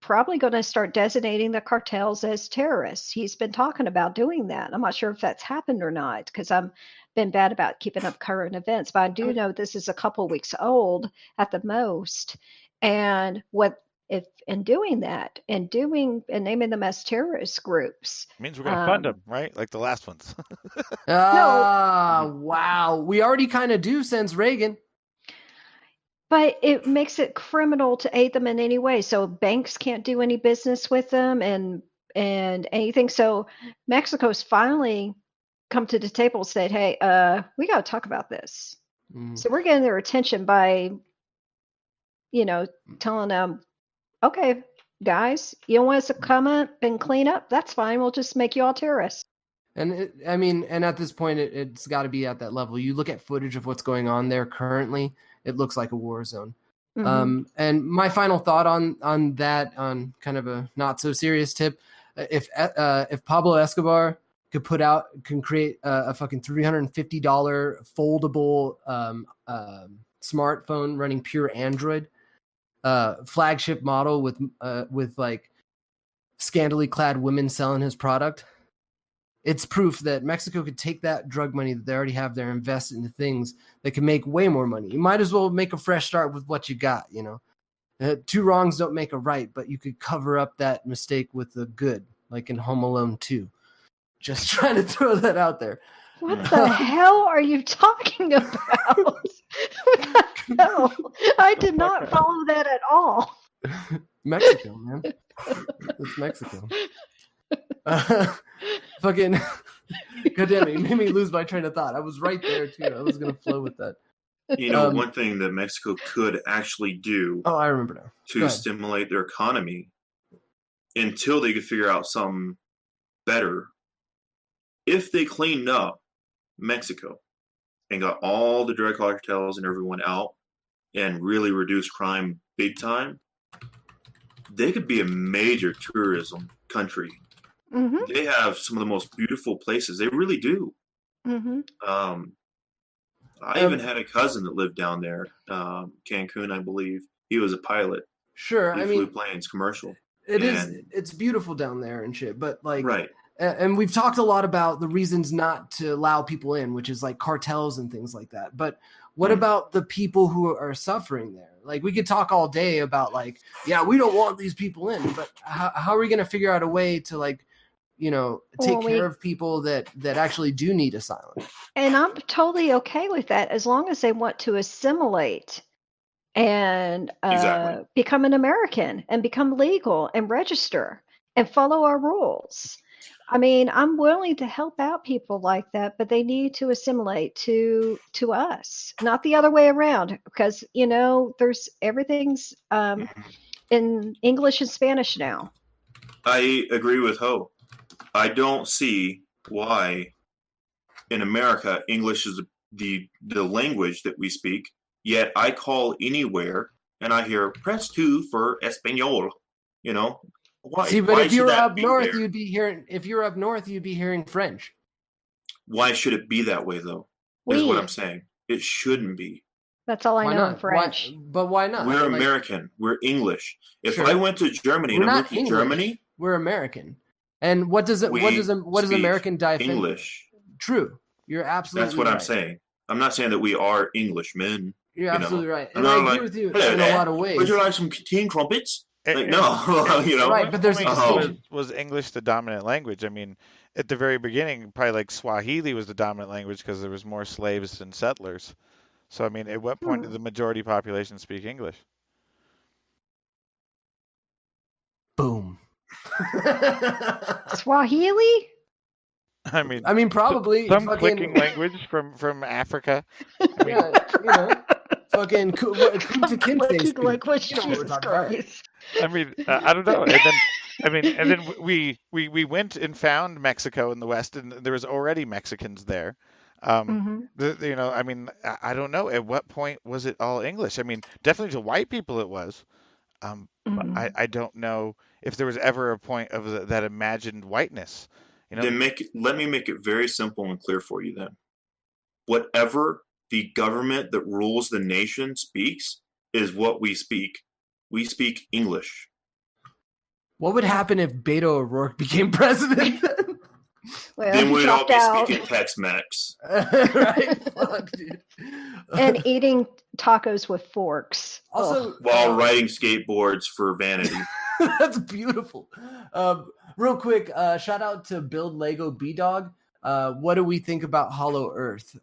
probably going to start designating the cartels as terrorists. He's been talking about doing that. I'm not sure if that's happened or not, because I've been bad about keeping up current events, but I do know this is a couple weeks old at the most. And if in doing that and naming them as terrorist groups, it means we're going to fund them, right? Like the last ones. Wow. We already kind of do since Reagan. But it makes it criminal to aid them in any way. So banks can't do any business with them and anything. So Mexico's finally come to the table and said, hey, we got to talk about this. So we're getting their attention by, telling them, okay, guys, you don't want us to come up and clean up? That's fine. We'll just make you all terrorists. And and at this point, it's got to be at that level. You look at footage of what's going on there currently; it looks like a war zone. Mhm. And my final thought on that, on kind of a not so serious tip, if Pablo Escobar can create a fucking $350 foldable smartphone running pure Android, flagship model with like scantily clad women selling his product. It's proof that Mexico could take that drug money that they already have there, invest it into things that can make way more money. You might as well make a fresh start with what you got, you know. Two wrongs don't make a right, but you could cover up that mistake with a good, like in Home Alone 2. Just trying to throw that out there. What the hell are you talking about? What the hell? I did not follow that at all. Mexico, man. It's Mexico. Fucking goddamn it, you made me lose my train of thought. I was right there too. I was gonna flow with that. You know, one thing that Mexico could actually do I remember now. to stimulate their economy until they could figure out something better, if they cleaned up Mexico and got all the drug cartels and everyone out and really reduced crime big time, they could be a major tourism country. Mm-hmm. They have some of the most beautiful places. They really do. Mm-hmm. I even had a cousin that lived down there, Cancun, I believe. He was a pilot. Sure, He flew planes, commercial. It's beautiful down there and shit, but like, right. And we've talked a lot about the reasons not to allow people in, which is like cartels and things like that. But what about the people who are suffering there? Like, we could talk all day about like, yeah, we don't want these people in, but how are we going to figure out a way to like, you know, take care of people that actually do need asylum? And I'm totally okay with that as long as they want to assimilate and become an American and become legal and register and follow our rules. I mean, I'm willing to help out people like that, but they need to assimilate to us, not the other way around, because, you know, everything's in English and Spanish now. I agree with Ho. I don't see why in America English is the language that we speak, yet I call anywhere and I hear press 2 for Espanol. You know? Why? See, but if you're up north, there? you'd be hearing. If you're up north, you'd be hearing French. Why should it be that way, though? Is what I'm saying. It shouldn't be. That's all I know in French. But why not? We're American. We're English. If I went to Germany and I moved to Germany, we're American. And what does American define? English. True. You're absolutely. That's what I'm saying. I'm not saying that we are Englishmen. You're absolutely right, and I agree with you in a lot of ways. Would you like some teen crumpets? Like, no, you know. Right, but there's was English the dominant language? I mean, at the very beginning, probably like Swahili was the dominant language because there was more slaves than settlers. So, I mean, at what point did the majority population speak English? Boom. Swahili? I mean, probably some clicking language from Africa. I mean, you know, fucking Kunta Kinte language. Jesus Christ. I mean, I don't know. And then we went and found Mexico in the West, and there was already Mexicans there. You know, I mean, I don't know. At what point was it all English? I mean, definitely to white people it was. But I don't know if there was ever a point of that imagined whiteness. You know? Then let me make it very simple and clear for you then. Whatever the government that rules the nation speaks is what we speak. We speak English. What would happen if Beto O'Rourke became president? Well, then we'd all be speaking Tex-Mex. Right? Fuck, dude. And eating tacos with forks. Also, while riding skateboards for vanity. That's beautiful. Real quick, shout out to Build Lego B-Dog. What do we think about Hollow Earth?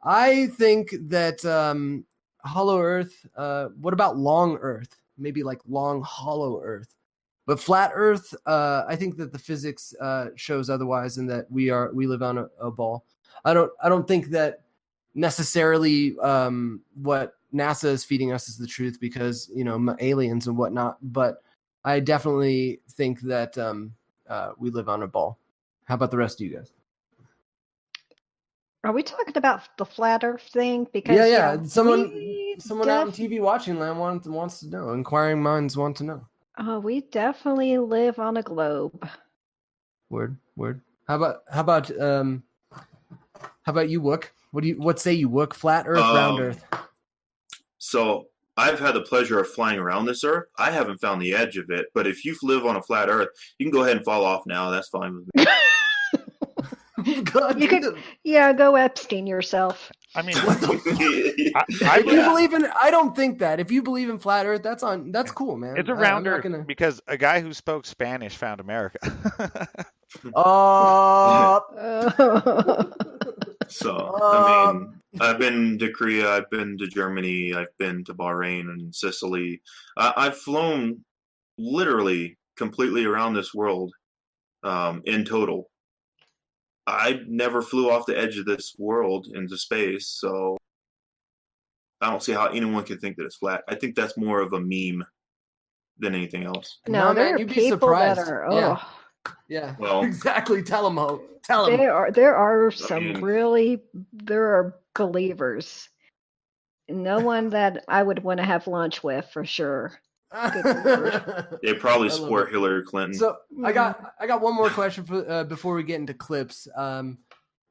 I think that Hollow Earth, what about Long Earth? Maybe like Long Hollow Earth. But Flat Earth, I think that the physics shows otherwise, and that we live on a ball. I don't think that necessarily what NASA is feeding us is the truth, because, you know, aliens and whatnot. But I definitely think that we live on a ball. How about the rest of you guys? Are we talking about the flat Earth thing? Because yeah. Someone we out in TV watching land wants to know. Inquiring minds want to know. we definitely live on a globe. Word. How about you, Wook? What say you, Wook? Flat Earth, round Earth? So I've had the pleasure of flying around this Earth. I haven't found the edge of it, but if you live on a flat Earth, you can go ahead and fall off now. That's fine with me. God, You could, go Epstein yourself. I mean, if you believe in, I don't think that. If you believe in flat Earth, that's cool, man. It's a round Earth because a guy who spoke Spanish found America. So, I mean, I've been to Korea, I've been to Germany, I've been to Bahrain and Sicily. I've flown literally completely around this world in total. I never flew off the edge of this world into space, so I don't see how anyone could think that it's flat. I think that's more of a meme than anything else. No, there are people that are. Yeah. Well, exactly. Tell them, Ho. Tell them. There are some there are believers. No one that I would want to have lunch with for sure. They probably support Hillary Clinton. So I got one more question for before we get into clips. And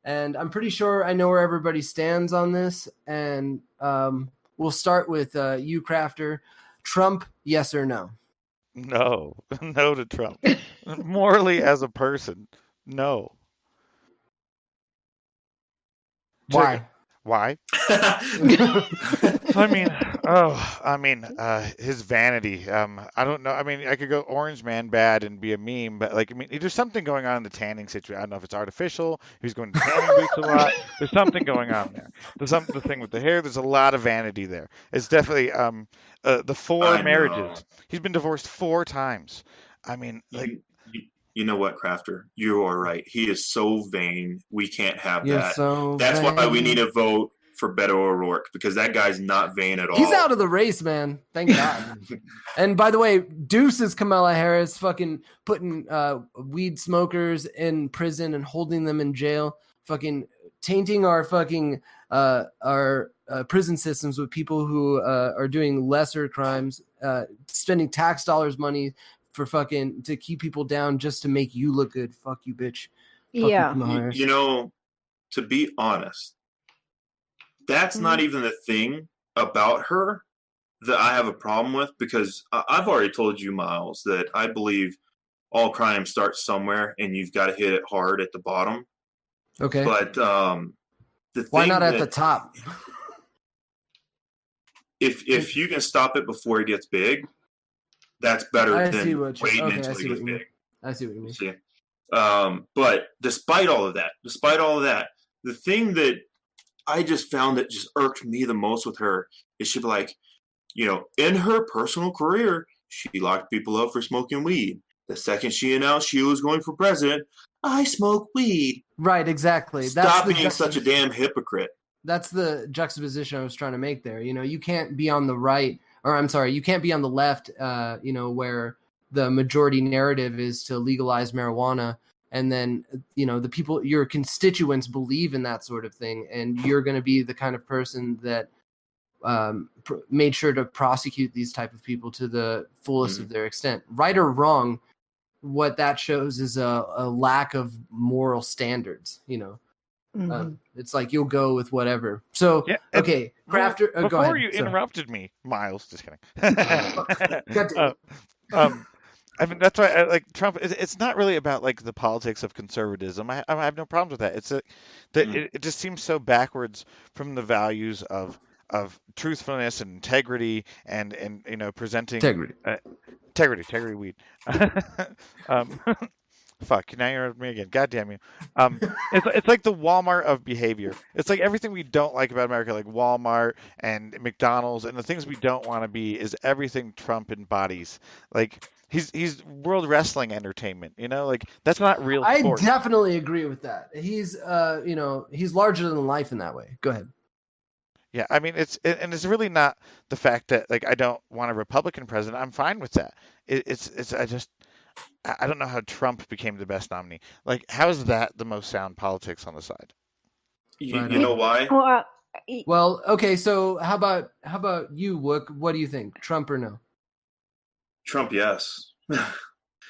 I'm pretty sure I know where everybody stands on this. And we'll start with you, Crafter. Trump, yes or no? No to Trump. Morally, as a person, no. Why? I mean, his vanity. I don't know. I mean, I could go Orange Man bad and be a meme, but there's something going on in the tanning situation. I don't know if it's artificial. He's going to tanning booths a lot. There's something going on there. There's the thing with the hair. There's a lot of vanity there. It's definitely the 4 marriages. He's been divorced 4 times. I mean, You know what, Crafter? You are right. He is so vain. We can't have that. So that's vain. why we need to vote for Beto O'Rourke, because that guy's not vain at all. He's out of the race, man. Thank God. And by the way, Deuce's Kamala Harris fucking putting weed smokers in prison and holding them in jail, fucking tainting our fucking our prison systems with people who are doing lesser crimes, spending tax dollars money for fucking to keep people down just to make you look good. Fuck you, bitch. Fuck Yeah. You know, to be honest, that's not even the thing about her that I have a problem with, because I've already told you, Miles, that I believe all crime starts somewhere and you've got to hit it hard at the bottom. Okay. But why not at the top? If you can stop it before it gets big, that's better than waiting until it gets big. I see what you mean. See? But despite all of that, the thing that I just found that just irked me the most with her is she'd be like, in her personal career, she locked people up for smoking weed. The second she announced she was going for president, I smoke weed. Right, exactly. Stop being such a damn hypocrite. That's the juxtaposition I was trying to make there. You can't be on the right, or I'm sorry, you can't be on the left, where the majority narrative is to legalize marijuana. And then, the people, your constituents believe in that sort of thing. And you're going to be the kind of person that made sure to prosecute these type of people to the fullest of their extent. Right or wrong, what that shows is a lack of moral standards, It's like you'll go with whatever. So, yeah, okay, Crafter. Before go ahead. You interrupted me, Miles. Just kidding. I mean, that's why I like Trump. It's not really about the politics of conservatism. I have no problems with that. It's that it just seems so backwards from the values of truthfulness and integrity and presenting integrity weed. Fuck, now you're me again. God damn you. It's like the Walmart of behavior. It's like everything we don't like about America, like Walmart and McDonald's, and the things we don't want to be is everything Trump embodies. Like he's world wrestling entertainment, that's not real sport. I definitely agree with that. He's he's larger than life in that way. Go ahead. Yeah, I mean it's really not the fact that like I don't want a Republican president. I'm fine with that. It's I don't know how Trump became the best nominee. Like how is that the most sound politics on the side? Right You on. know why? Well, Well, okay, so how about you, Wook? What do you think? Trump or no? Trump, yes.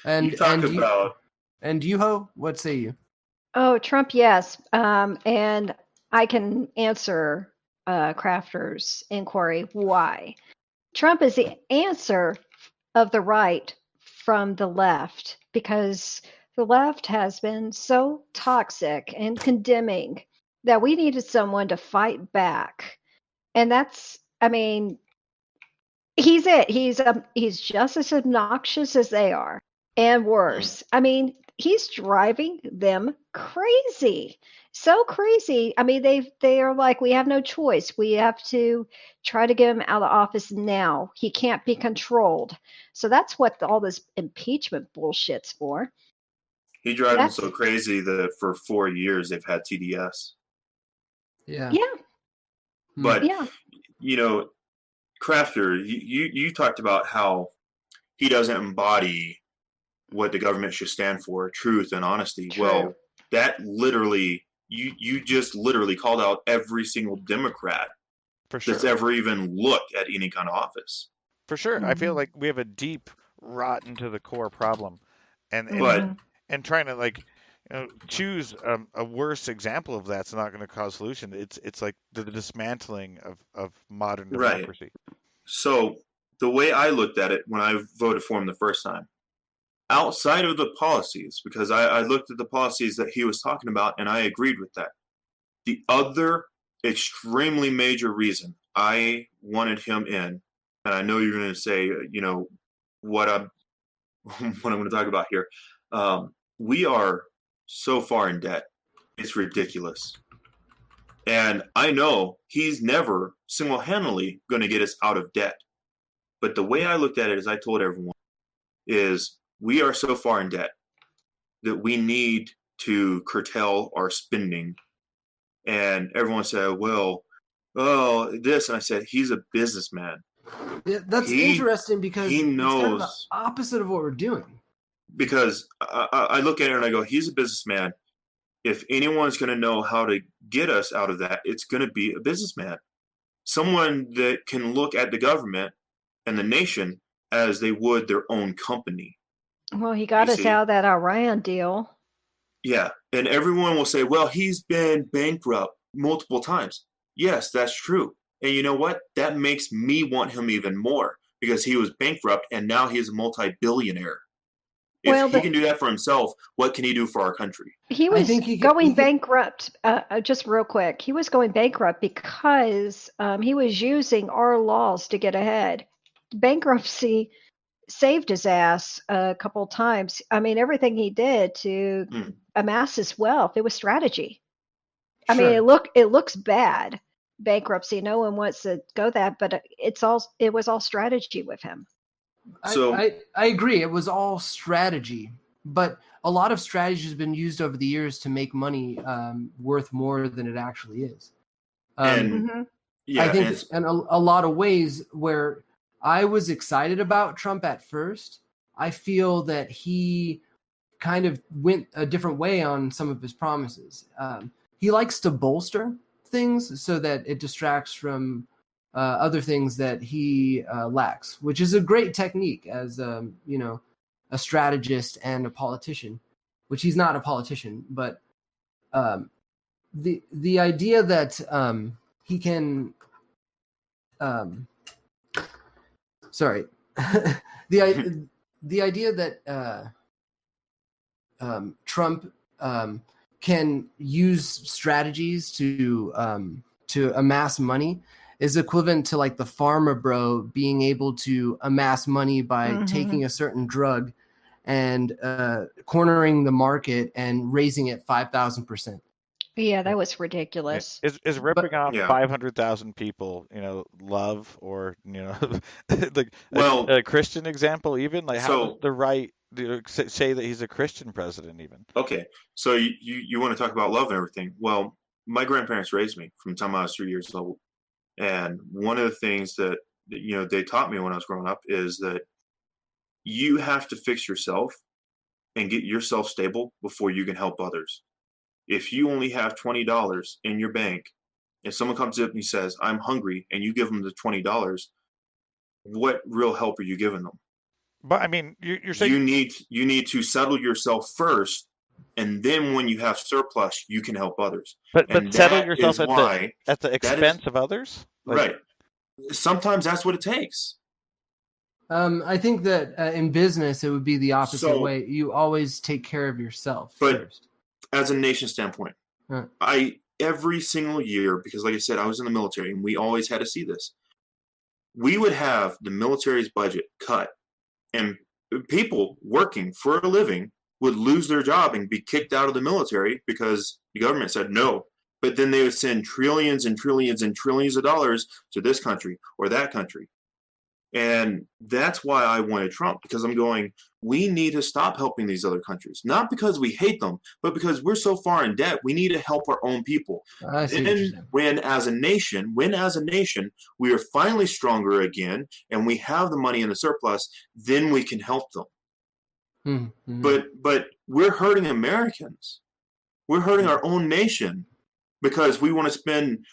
And You talk about you, Ho, what say you? oh, Trump, yes. And I can answer Crafter's inquiry why. Trump is the answer of the right from the left because the left has been so toxic and condemning that we needed someone to fight back. And that's, I mean, he's it. He's just as obnoxious as they are and worse. I mean, he's driving them crazy. So crazy. I mean, they are like, we have no choice. We have to try to get him out of office now. He can't be controlled. So that's what all this impeachment bullshit's for. he drives them That's so crazy that for 4 years they've had TDS. Yeah. yeah, But yeah. you know, Crafter, you talked about how he doesn't embody what the government should stand for, truth and honesty. True. Well, that literally you just literally called out every single Democrat For sure. that's ever even looked at any kind of office. For sure. I feel Mhm. like we have a deep rotten to the core problem. And But Mhm. and trying to like choose a worse example of that's not going to cause solution. It's like the dismantling of modern right. democracy. So the way I looked at it when I voted for him the first time, outside of the policies, because I looked at the policies that he was talking about and I agreed with that. The other extremely major reason I wanted him in, and I know you're going to say, you know, what I'm what I'm going to talk about here. We are so far in debt, it's ridiculous. And I know he's never single-handedly going to get us out of debt. But the way I looked at it, as I told everyone, is we are so far in debt that we need to curtail our spending. And everyone said, well, oh, this. And I said, he's a businessman. Yeah, that's interesting because he it's kind of the knows. opposite of what we're doing. Because I look at it and I go, he's a businessman. If anyone's going to know how to get us out of that, it's going to be a businessman. Someone that can look at the government and the nation as they would their own company. Well, he got You us see? out of that Iran deal. Yeah. And everyone will say, well, he's been bankrupt multiple times. Yes, that's true. And you know what? That makes me want him even more because he was bankrupt and now he is a multi-billionaire. If Well, he but can do that for himself, what can he do for our country? he I was think he going could- bankrupt. Just real quick, he was going bankrupt because he was using our laws to get ahead. Bankruptcy saved his ass a couple times. I mean, everything he did to Mm. amass his wealth, it was strategy. I mean, Sure. it looks bad, bankruptcy. No one wants to go that, but it was all strategy with him. So- I agree. It was all strategy, but a lot of strategy has been used over the years to make money worth more than it actually is. And Mhm. yeah, I think and in a lot of ways where I was excited about Trump at first, I feel that he kind of went a different way on some of his promises. He likes to bolster things so that it distracts from other things that he lacks, which is a great technique as you know, a strategist and a politician, which he's not a politician, but the idea that he can sorry the idea that Trump can use strategies to amass money is equivalent to like the farmer bro being able to amass money by Mhm. taking a certain drug and cornering the market and raising it 5,000%. Yeah, that was ridiculous. Is ripping off yeah. 500,000 people, love or like Well- a Christian example even like how So- does the right say that he's a Christian president even? Okay, so you want to talk about love and everything. Well, my grandparents raised me from the time I was 3 years old. And one of the things that they taught me when I was growing up is that you have to fix yourself and get yourself stable before you can help others. If you only have $20 in your bank and someone comes up and he says, I'm hungry, and you give them the $20, what real help are you giving them? But I mean, you're saying you need to settle yourself first, and then when you have surplus, you can help others. But settle that yourself is at the expense of others? Right. Sometimes that's what it takes. I think that in business, it would be the opposite way. You always take care of yourself first. As a nation standpoint, every single year, because like I said, I was in the military, and we always had to see this. We would have the military's budget cut, and people working for a living would lose their job and be kicked out of the military because the government said no. But then they would send trillions and trillions and trillions of dollars to this country or that country. And that's why I wanted Trump, because I'm going, we need to stop helping these other countries. Not because we hate them, but because we're so far in debt, we need to help our own people. And when as a nation, we are finally stronger again, and we have the money in the surplus, then we can help them. Mm-hmm. But we're hurting Americans. We're hurting our own nation because we want to spend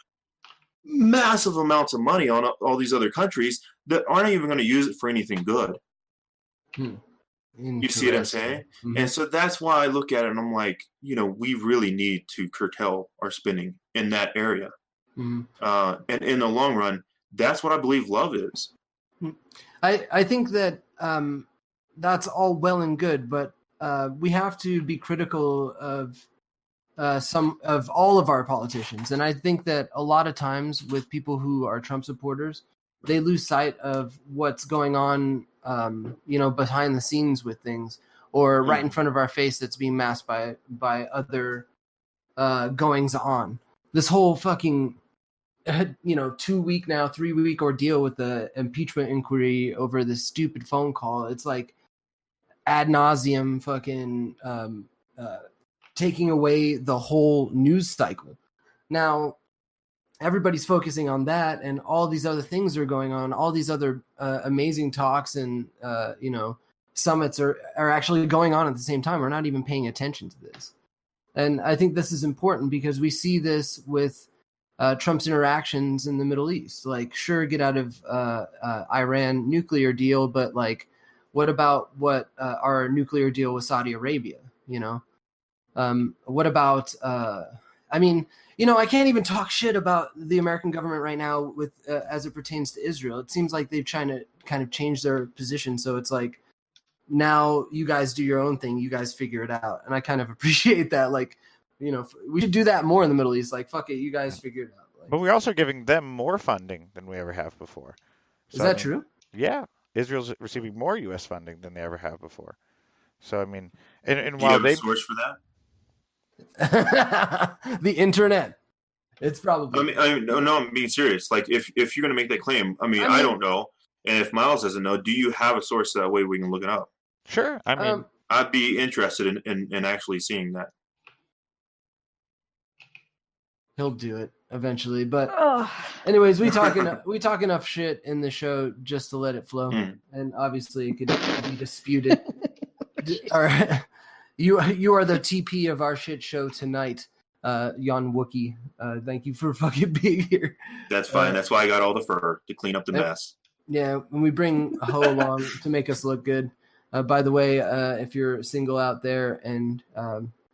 massive amounts of money on all these other countries that aren't even going to use it for anything good. You see what I'm saying? Mm-hmm. And so that's why I look at it and I'm like, we really need to curtail our spending in that area. Mm-hmm. And in the long run, that's what I believe love is. I think that that's all well and good, but we have to be critical of some of all of our politicians. And I think that a lot of times with people who are Trump supporters, they lose sight of what's going on, behind the scenes with things, or right in front of our face that's being masked by other goings on. This whole fucking, 2-week now, 3-week ordeal with the impeachment inquiry over this stupid phone call. It's like ad nauseum fucking taking away the whole news cycle. Now, everybody's focusing on that, and all these other things are going on. All these other amazing talks and summits are actually going on at the same time. We're not even paying attention to this, and I think this is important because we see this with Trump's interactions in the Middle East. Like, sure, get out of Iran nuclear deal, but like, what about our nuclear deal with Saudi Arabia? What about? I can't even talk shit about the American government right now with as it pertains to Israel. It seems like they've trying to kind of change their position. So it's like, now you guys do your own thing. You guys figure it out. And I kind of appreciate that. Like, we should do that more in the Middle East. Like, fuck it, you guys figure it out. Like, but we're also giving them more funding than we ever have before. So, is that true? Yeah. Israel's receiving more U.S. funding than they ever have before. So, I mean, and do while you have a source for that? The internet. It's probably. I'm being serious. Like, if you're going to make that claim, I don't know. And if Miles doesn't know, do you have a source that way we can look it up? Sure. I'd be interested in actually seeing that. He'll do it eventually, but anyways, we talk enough shit in the show just to let it flow, and obviously it could be disputed. All right. You are the TP of our shit show tonight, Jan Wookie. Thank you for fucking being here. That's fine. That's why I got all the fur to clean up the mess. Yeah, when we bring a hoe along to make us look good. By the way, if you're single out there and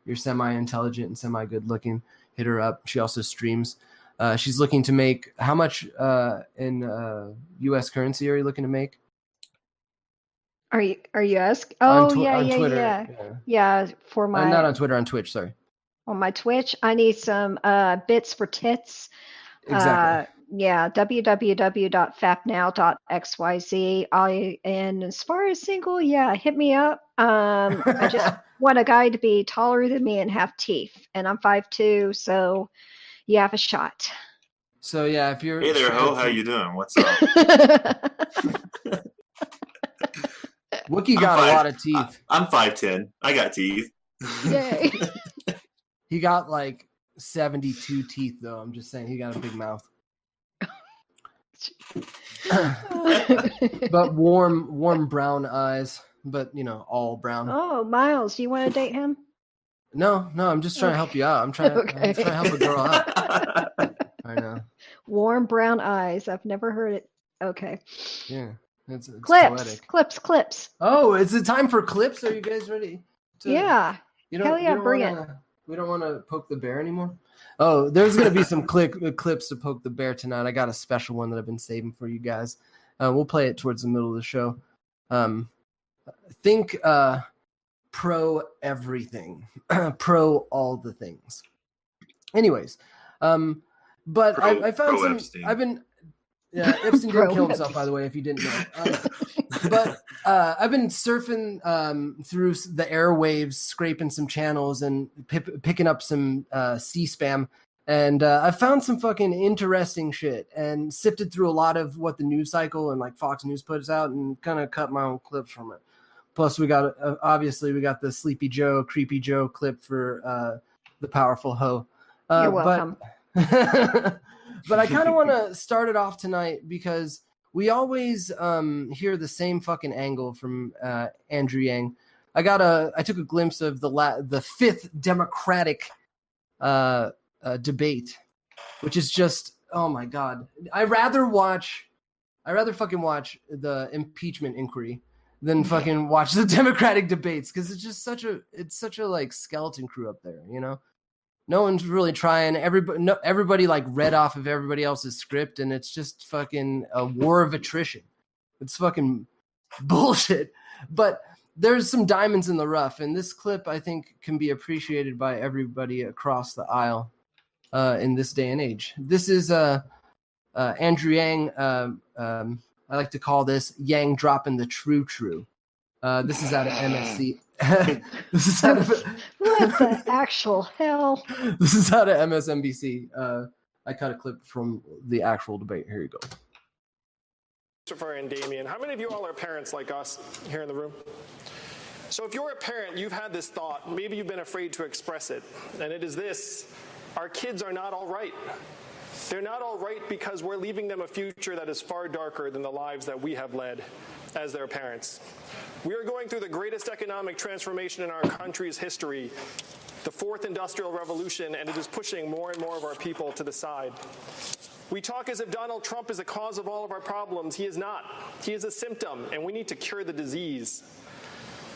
you're semi-intelligent and semi-good-looking, hit her up. She also streams. She's looking to make how much in U.S. currency are you looking to make? Are you asking? Oh, on Twitter. Yeah. For my not on Twitter, on Twitch. Sorry. On my Twitch, I need some bits for tits. Exactly. www.fapnow.xyz. And as far as single, hit me up. I just want a guy to be taller than me and have teeth, and I'm 5'2", so you have a shot. So yeah, if you're hey there, ho, how you doing? What's up? Wookie got a lot of teeth. I'm 5'10". I got teeth. Yay. He got like 72 teeth, though. I'm just saying, he got a big mouth. But warm brown eyes. But all brown. Oh, Miles, you want to date him? No, I'm just trying to help you out. I'm trying to help a girl out. I know. Warm brown eyes. I've never heard it. Okay. Yeah. It's Clips. poetic. Clips. Oh, is it time for clips? Are you guys ready? Yeah. Hell yeah, bring it. We don't want to poke the bear anymore? Oh, there's going to be some clips to poke the bear tonight. I got a special one that I've been saving for you guys. We'll play it towards the middle of the show. Think pro everything. Pro all the things. Anyways, but I found some... Epstein. Epstein didn't kill himself, by the way, if you didn't know. But I've been surfing through the airwaves, scraping some channels and picking up some C-spam. And I found some fucking interesting shit and sifted through a lot of what the news cycle and like Fox News puts out and kind of cut my own clips from it. Plus, we got obviously the Sleepy Joe, Creepy Joe clip for the powerful hoe. You're welcome. But I kind of want to start it off tonight because we always hear the same fucking angle from Andrew Yang. I took a glimpse of the fifth Democratic debate, which is just, oh my God. I'd rather fucking watch the impeachment inquiry than fucking watch the Democratic debates because it's just such a like skeleton crew up there, No one's really trying. Everybody like read off of everybody else's script, and it's just fucking a war of attrition. It's fucking bullshit. But there's some diamonds in the rough, and this clip I think can be appreciated by everybody across the aisle in this day and age. This is Andrew Yang. I like to call this Yang dropping the true. This is out of MSC. This is out of what the actual hell? This is out of MSNBC. I cut a clip from the actual debate. Here you go. Christopher and Damien, how many of you all are parents like us here in the room? So if you're a parent, you've had this thought, maybe you've been afraid to express it, and it is this: our kids are not all right. They're not all right because we're leaving them a future that is far darker than the lives that we have led as their parents. We are going through the greatest economic transformation in our country's history, the fourth industrial revolution, and it is pushing more and more of our people to the side. We talk as if Donald Trump is the cause of all of our problems. He is not. He is a symptom, and we need to cure the disease.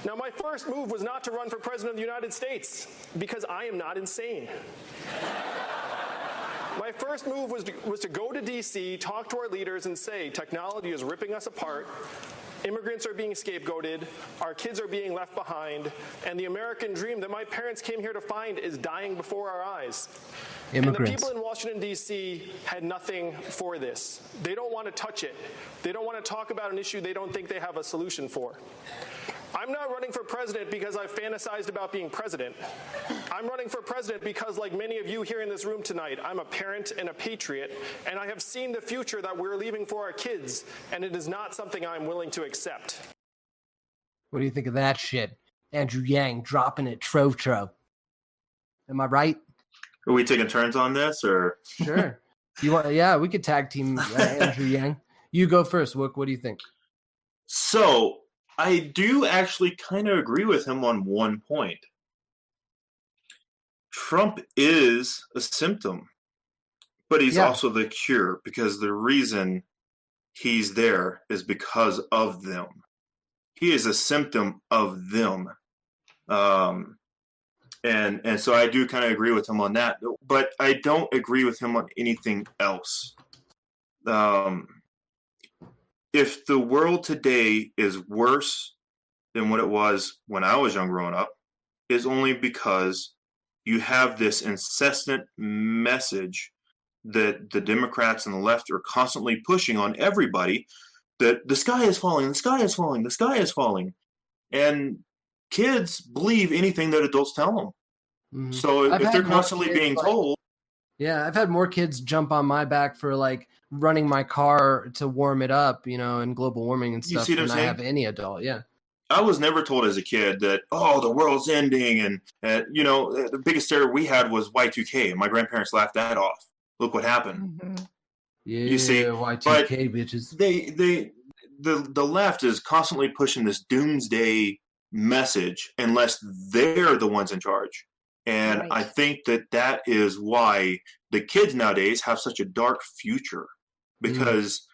Now, my first move was not to run for president of the United States because I am not insane. My first move was to go to D.C., talk to our leaders, and say, technology is ripping us apart, immigrants are being scapegoated, our kids are being left behind, and the American dream that my parents came here to find is dying before our eyes. Immigrants. And the people in Washington, D.C. had nothing for this. They don't want to touch it. They don't want to talk about an issue they don't think they have a solution for. I'm not running for president because I've fantasized about being president. I'm running for president because, like many of you here in this room tonight, I'm a parent and a patriot, and I have seen the future that we're leaving for our kids, and it is not something I'm willing to accept. What do you think of that shit? Andrew Yang dropping it, tro. Am I right? Are we taking turns on this, or? Sure. Yeah, we could tag team Andrew Yang. You go first, Wook. What do you think? So, I do actually kind of agree with him on one point. Trump is a symptom, but he's also the cure, because the reason he's there is because of them. He is a symptom of them. And so I do kind of agree with him on that, but I don't agree with him on anything else. If the world today is worse than what it was when I was young growing up, is only because you have this incessant message that the Democrats and the left are constantly pushing on everybody, that the sky is falling, the sky is falling, the sky is falling. And kids believe anything that adults tell them. Mm-hmm. So if they're constantly being told. Yeah, I've had more kids jump on my back for like running my car to warm it up, and global warming and stuff than I have any adult. Yeah. I was never told as a kid that, the world's ending. And the biggest terror we had was Y2K. And my grandparents laughed that off. Look what happened. Mm-hmm. Yeah, You see, Y2K bitches. The left is constantly pushing this doomsday message unless they're the ones in charge. And Right. I think that is why the kids nowadays have such a dark future, because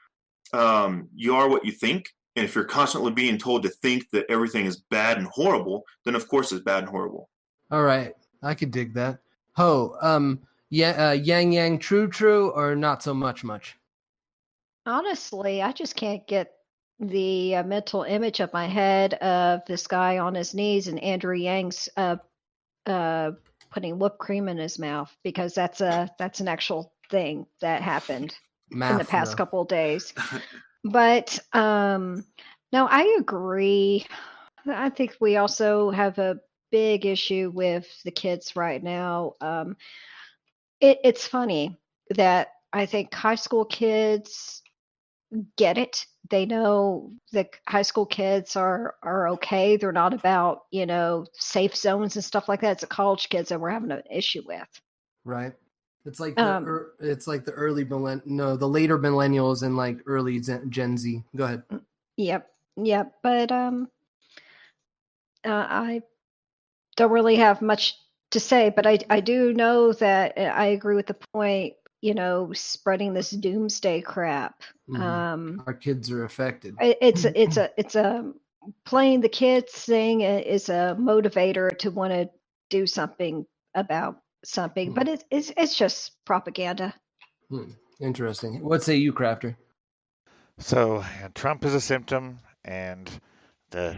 you are what you think. And if you're constantly being told to think that everything is bad and horrible, then of course it's bad and horrible. All right, I could dig that. Yang Yang true or not so much. Honestly, I just can't get the mental image of my head of this guy on his knees and Andrew Yang's putting whipped cream in his mouth, because that's an actual thing that happened in the past couple of days. But no, I agree. I think we also have a big issue with the kids right now. It's funny that I think high school kids get it. They know that high school kids are okay. They're not about, safe zones and stuff like that. It's the college kids that we're having an issue with. Right. It's like the the later millennials and like early Gen Z. Go ahead. Yep. But I don't really have much to say, but I do know that I agree with the point. Spreading this doomsday crap. Our kids are affected. It's a playing the kids thing is a motivator to want to do something about something, but it's just propaganda. Interesting. What say you, Crafter? So Trump is a symptom, and the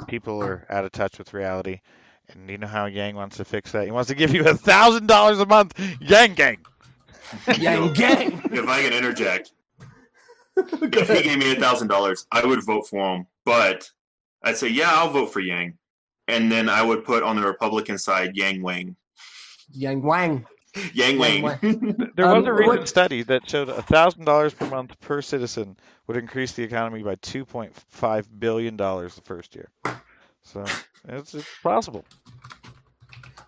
people are out of touch with reality. And you know how Yang wants to fix that? He wants to give you $1,000 a month, Yang Gang. Yang Gang. If I can interject, if he gave me $1,000, I would vote for him. But I'd say, yeah, I'll vote for Yang, and then I would put on the Republican side Yang Wang. Yang Wang. Yang Wang. There was a recent study that showed $1,000 per month per citizen would increase the economy by $2.5 billion the first year. So it's possible.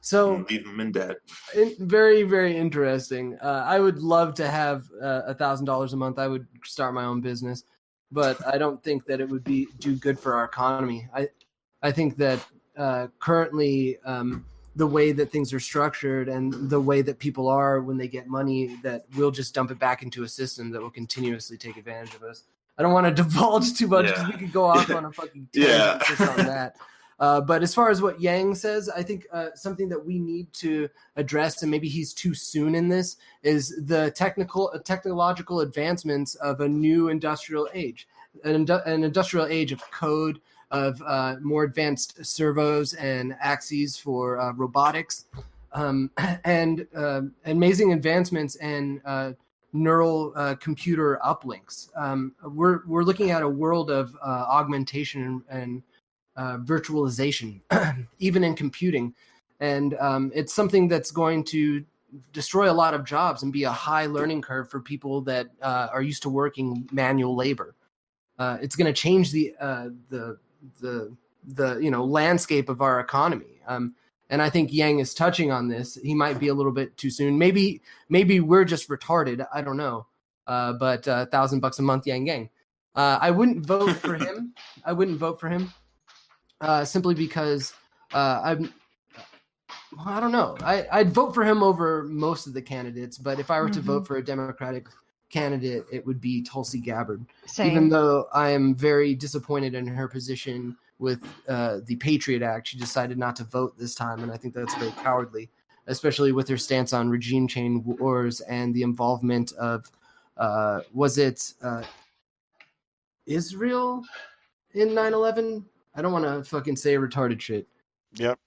So leave them in debt. Very, very interesting. I would love to have $1,000 a month. I would start my own business, but I don't think that it would do good for our economy. I think that currently the way that things are structured and the way that people are when they get money, that we'll just dump it back into a system that will continuously take advantage of us. I don't want to divulge too much because we could go off on a fucking tangent just on that. But as far as what Yang says, I think something that we need to address, and maybe he's too soon in this, is the technological advancements of a new industrial age, an industrial age of code, of more advanced servos and axes for robotics, and amazing advancements and neural computer uplinks. We're looking at a world of augmentation and virtualization, even in computing. And it's something that's going to destroy a lot of jobs and be a high learning curve for people that are used to working manual labor. It's going to change the landscape of our economy. And I think Yang is touching on this. He might be a little bit too soon. Maybe we're just retarded. I don't know. But $1,000 a month, Yang Gang. I wouldn't vote for him. Simply because I don't know. I'd vote for him over most of the candidates, but if I were to vote for a Democratic candidate, it would be Tulsi Gabbard. Same. Even though I am very disappointed in her position with the Patriot Act, she decided not to vote this time, and I think that's very cowardly, especially with her stance on regime change wars and the involvement of Israel in 9/11? I don't want to fucking say retarded shit. Yep.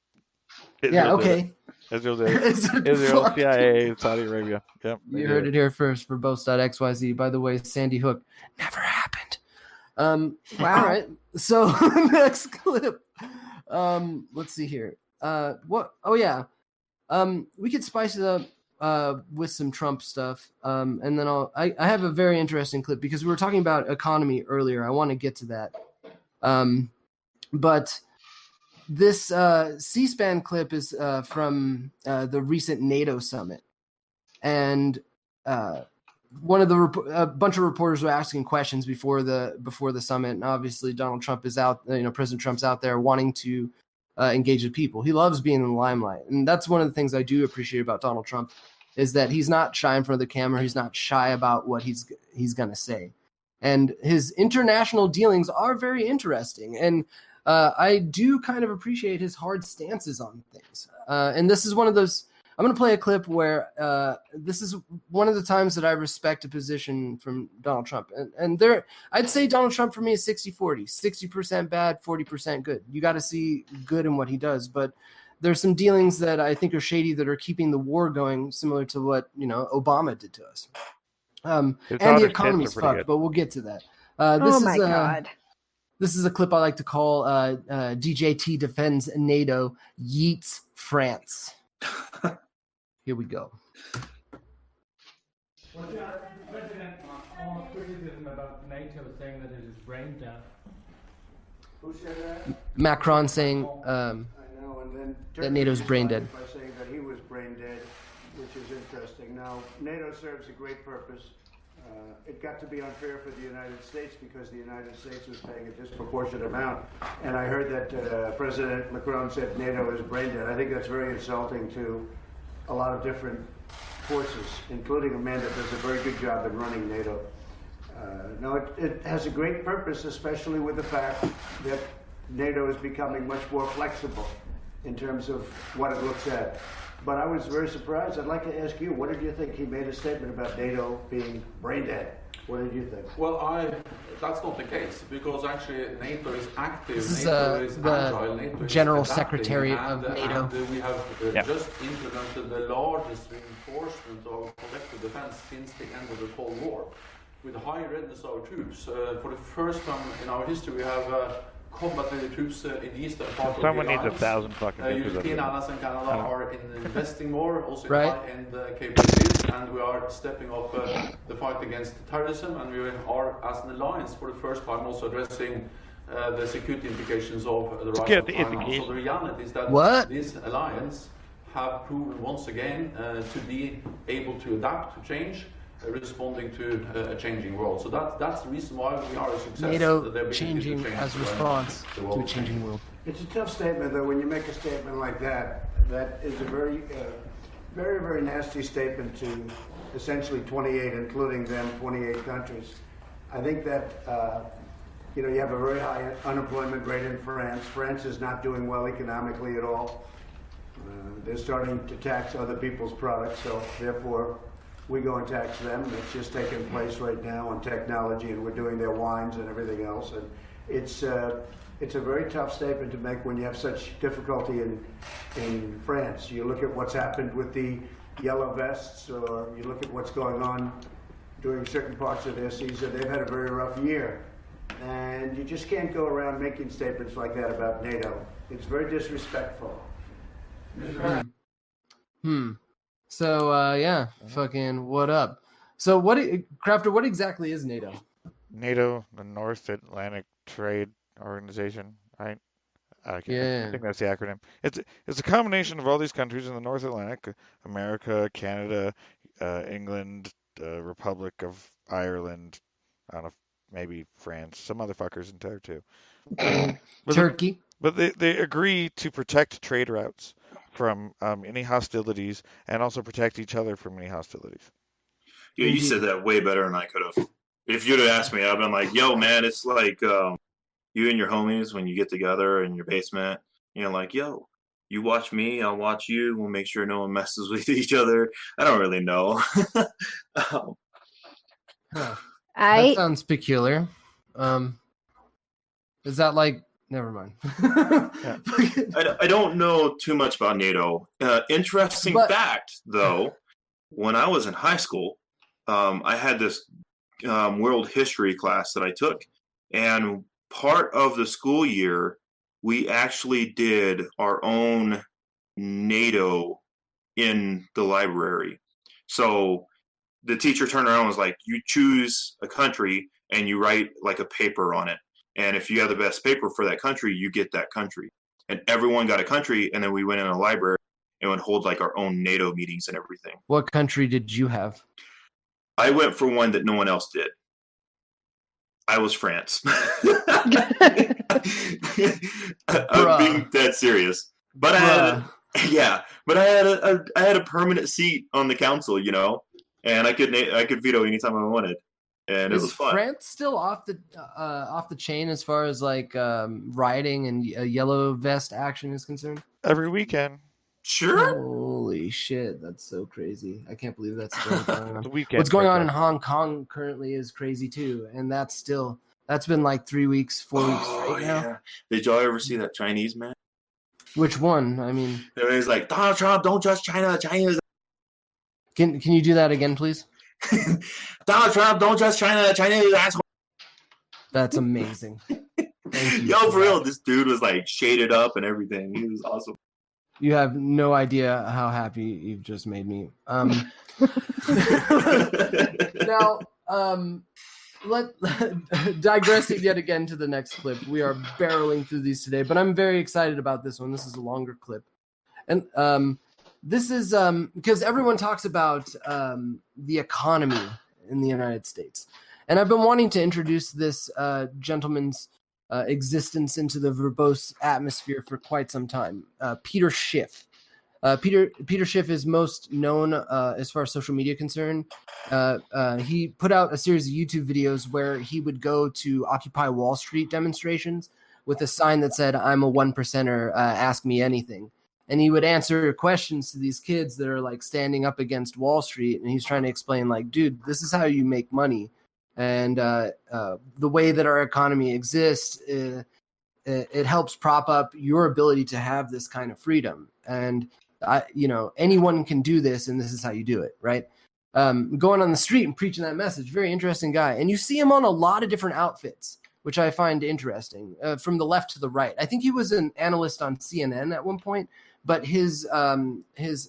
Yeah, okay. Israel did it. Israel, CIA, Saudi Arabia. Yep. You heard it here first for verbose.xyz. By the way, Sandy Hook never happened. Wow. All right. So next clip. Let's see here. What? Oh yeah. We could spice it up with some Trump stuff. And then I have a very interesting clip because we were talking about economy earlier. I want to get to that. But this C-SPAN clip is from the recent NATO summit. And a bunch of reporters were asking questions before the summit, and obviously Donald Trump is out. President Trump's out there wanting to engage with people. He loves being in the limelight, and that's one of the things I do appreciate about Donald Trump is that he's not shy in front of the camera. He's not shy about what he's gonna say, and his international dealings are very interesting. And I do kind of appreciate his hard stances on things. And this is one of those. I'm going to play a clip where this is one of the times that I respect a position from Donald Trump. And there, I'd say Donald Trump for me is 60-40, 60% bad, 40% good. You got to see good in what he does. But there's some dealings that I think are shady that are keeping the war going, similar to what, Obama did to us. And the economy's fucked, but we'll get to that. Oh my God. This is a clip I like to call DJT defends NATO, yeets France. Here we go. What's President Macron's criticism about NATO saying that it is brain dead? Who said that? Macron saying I know, and then that NATO's brain dead. By saying that he was brain dead, which is interesting. Now, NATO serves a great purpose. It got to be unfair for the United States because the United States was paying a disproportionate amount. And I heard that President Macron said NATO is brain dead. I think that's very insulting to a lot of different forces, including a man that does a very good job in running NATO. No, it has a great purpose, especially with the fact that NATO is becoming much more flexible in terms of what it looks at. But I was very surprised. I'd like to ask you, what did you think? He made a statement about NATO being brain dead. What did you think? Well, that's not the case, because actually NATO is active. This is NATO is the agile, NATO General is adapting, Secretary of NATO. And we have just implemented the largest reinforcement of collective defense since the end of the Cold War, with high readiness of our troops. For the first time in our history, we have combat-ready troops in the eastern part of the Someone needs alliance. 1,000 fucking pictures of European it. allies and Canada are investing more, also in Right. high-end capabilities, and we are stepping up the fight against terrorism, and we are, as an alliance, for the first time also addressing the security implications of the rise of China. So the reality is that this alliance have proven once again to be able to adapt to change, responding to a changing world. So that's the reason why we are a success. NATO changing as a response to a changing world. It's a tough statement, though, when you make a statement like that. That is a very, very, very nasty statement to essentially 28, including them, 28 countries. I think that, you have a very high unemployment rate in France. France is not doing well economically at all. They're starting to tax other people's products, so therefore we go and tax them. It's just taking place right now on technology, and we're doing their wines and everything else. And it's a very tough statement to make when you have such difficulty in France. You look at what's happened with the yellow vests, or you look at what's going on during certain parts of their season. They've had a very rough year. And you just can't go around making statements like that about NATO. It's very disrespectful. So, fucking what up? So Crafter, what exactly is NATO? NATO, the North Atlantic Trade Organization, right? I think that's the acronym. It's a combination of all these countries in the North Atlantic: America, Canada, England, Republic of Ireland, I don't know, maybe France, some other fuckers in there too. Turkey. But they agree to protect trade routes from any hostilities, and also protect each other from any hostilities. Yeah, you said that way better than I could have. If you'd have asked me, I'd been like, yo, man, it's like you and your homies when you get together in your basement, like, yo, you watch me, I'll watch you, we'll make sure no one messes with each other. I don't really know. That sounds peculiar. Is that like... Never mind. I don't know too much about NATO. Interesting fact, though, when I was in high school, I had this world history class that I took. And part of the school year, we actually did our own NATO in the library. So the teacher turned around and was like, you choose a country and you write like a paper on it. And if you have the best paper for that country, you get that country. And everyone got a country, and then we went in a library and would hold like our own NATO meetings and everything. What country did you have? I went for one that no one else did. I was France. I'm being dead serious. But I had a permanent seat on the council, and I could veto anytime I wanted, and it was fun. Is France still off the chain as far as like rioting and yellow vest action is concerned? Every weekend. Sure. Holy shit, that's so crazy. I can't believe that's still going on. What's going on in Hong Kong currently is crazy too, and that's been like 3 weeks, 4 weeks straight now. Yeah. Did y'all ever see that Chinese man? Which one? I mean, he's like, Donald Trump, don't trust China. China. Can you do that again, please? Donald Trump, don't trust China. China is asshole. That's amazing. Thank you. Yo, for real, this dude was like shaded up and everything. He was awesome. You have no idea how happy you've just made me. Now, digressing yet again to the next clip. We are barreling through these today, but I'm very excited about this one. This is a longer clip. And this is because everyone talks about the economy in the United States. And I've been wanting to introduce this gentleman's existence into the verbose atmosphere for quite some time. Peter Schiff. Peter Schiff is most known as far as social media concerned. He put out a series of YouTube videos where he would go to Occupy Wall Street demonstrations with a sign that said, "I'm a 1%er, ask me anything." And he would answer questions to these kids that are like standing up against Wall Street. And he's trying to explain like, dude, this is how you make money. And the way that our economy exists, it helps prop up your ability to have this kind of freedom. And, anyone can do this, and this is how you do it, right? Going on the street and preaching that message, very interesting guy. And you see him on a lot of different outfits, which I find interesting, from the left to the right. I think he was an analyst on CNN at one point, but his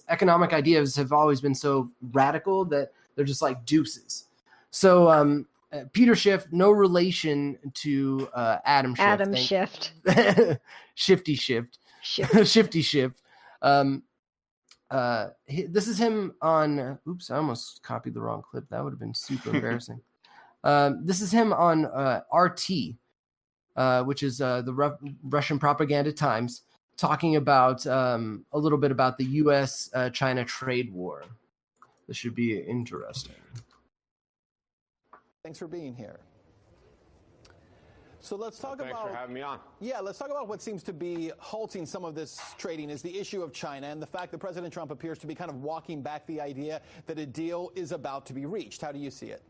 economic ideas have always been so radical that they're just like deuces. So Peter Schiff, no relation to Adam Schiff. Adam Schiff. Shifty Shift. Shifty Schiff. This is him on. Oops, I almost copied the wrong clip. That would have been super embarrassing. This is him on RT, which is the Russian Propaganda Times, talking about a little bit about the U.S.-China trade war. This should be interesting. Thanks for being here. So let's talk Thanks for having me on. Yeah, let's talk about what seems to be halting some of this trading is the issue of China and the fact that President Trump appears to be kind of walking back the idea that a deal is about to be reached. How do you see it?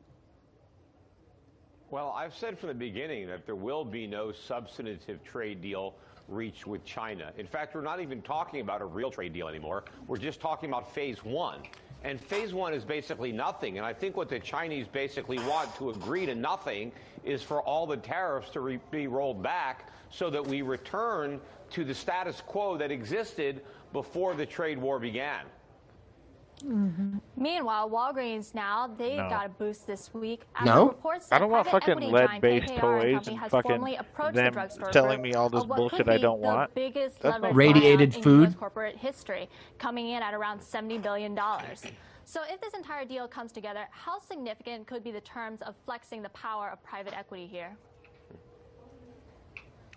Well, I've said from the beginning that there will be no substantive trade deal reached with China. In fact, we're not even talking about a real trade deal anymore. We're just talking about phase one. And phase one is basically nothing. And I think what the Chinese basically want to agree to nothing is for all the tariffs to be rolled back so that we return to the status quo that existed before the trade war began. Mm-hmm. Meanwhile, Walgreens now, they've got a boost this week. I don't want fucking lead-based toys and fucking them telling me all this bullshit I don't want. That's radiated food. US corporate history, coming in at around $70 billion. So if this entire deal comes together, how significant could be the terms of flexing the power of private equity here?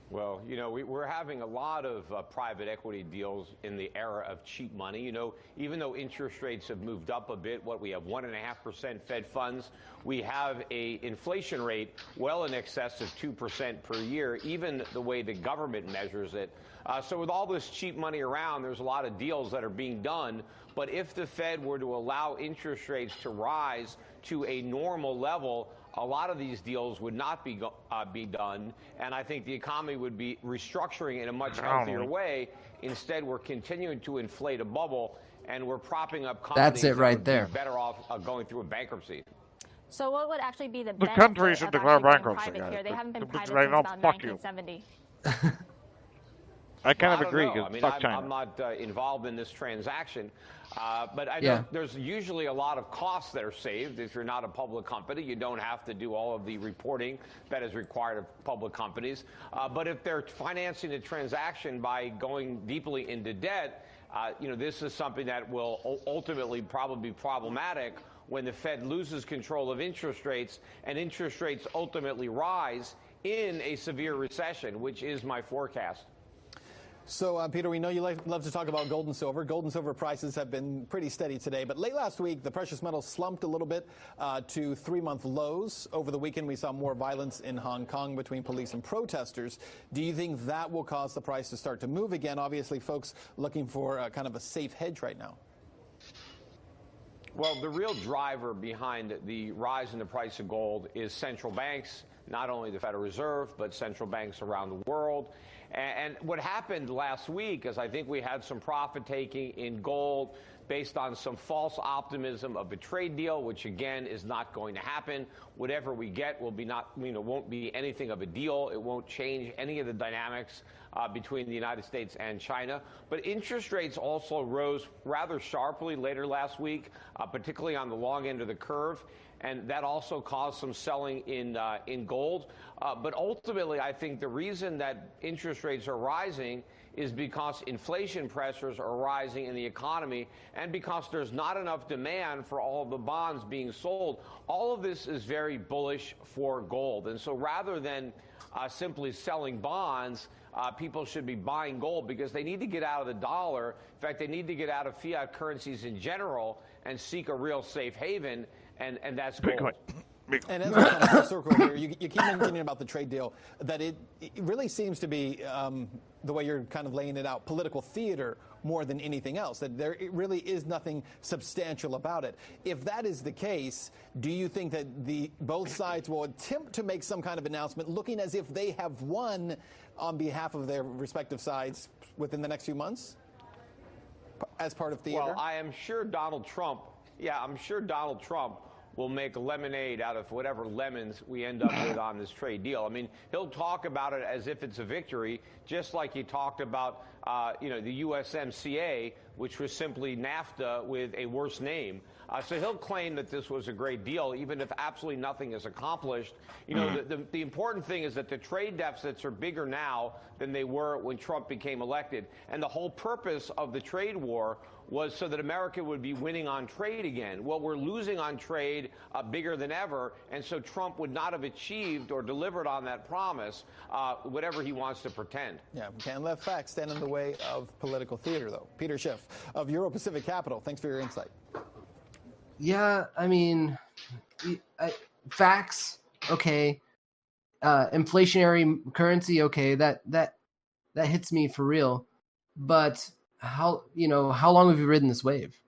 Well, we're having a lot of private equity deals in the era of cheap money. Even though interest rates have moved up a bit, we have 1.5% Fed funds. We have a inflation rate well in excess of 2% per year, even the way the government measures it. So with all this cheap money around, there's a lot of deals that are being done. But if the Fed were to allow interest rates to rise to a normal level, a lot of these deals would not be done, and I think the economy would be restructuring in a much healthier way. Instead, we're continuing to inflate a bubble, and we're propping up companies That's it right there. Better off going through a bankruptcy. So what would actually be the country should declare bankruptcy, private here? They haven't been private since right now, about fuck 1970. I kind of agree. Fuck China. I'm not involved in this transaction, but I know there's usually a lot of costs that are saved. If you're not a public company, you don't have to do all of the reporting that is required of public companies. But if they're financing the transaction by going deeply into debt, this is something that will ultimately probably be problematic when the Fed loses control of interest rates and interest rates ultimately rise in a severe recession, which is my forecast. So, Peter, we know you love to talk about gold and silver. Gold and silver prices have been pretty steady today, but late last week, the precious metals slumped a little bit to 3-month lows. Over the weekend, we saw more violence in Hong Kong between police and protesters. Do you think that will cause the price to start to move again? Obviously, folks looking for kind of a safe hedge right now. Well, the real driver behind the rise in the price of gold is central banks, not only the Federal Reserve, but central banks around the world. And what happened last week is I think we had some profit taking in gold based on some false optimism of a trade deal, which again is not going to happen. Whatever we get will be won't be anything of a deal. It won't change any of the dynamics between the United States and China. But interest rates also rose rather sharply later last week, particularly on the long end of the curve. And that also caused some selling in gold. But ultimately, I think the reason that interest rates are rising is because inflation pressures are rising in the economy and because there's not enough demand for all of the bonds being sold. All of this is very bullish for gold. And so rather than simply selling bonds, people should be buying gold because they need to get out of the dollar. In fact, they need to get out of fiat currencies in general and seek a real safe haven. And that's gold. And as we kind of full circle here, you keep mentioning about the trade deal, that it really seems to be, the way you're kind of laying it out, political theater more than anything else, that there really is nothing substantial about it. If that is the case, do you think that both sides will attempt to make some kind of announcement looking as if they have won on behalf of their respective sides within the next few months as part of theater? Well, I am sure Donald Trump will make lemonade out of whatever lemons we end up with on this trade deal. I mean, he'll talk about it as if it's a victory, just like he talked about, the USMCA, which was simply NAFTA with a worse name. So he'll claim that this was a great deal, even if absolutely nothing is accomplished. The important thing is that the trade deficits are bigger now than they were when Trump became elected. And the whole purpose of the trade war was so that America would be winning on trade again. Well, we're losing on trade bigger than ever, and so Trump would not have achieved or delivered on that promise, whatever he wants to pretend. Yeah, we can't let facts stand in the way of political theater, though. Peter Schiff of Euro Pacific Capital, thanks for your insight. Yeah, I mean, facts, okay. Inflationary currency, okay. That hits me for real. But how long have you ridden this wave?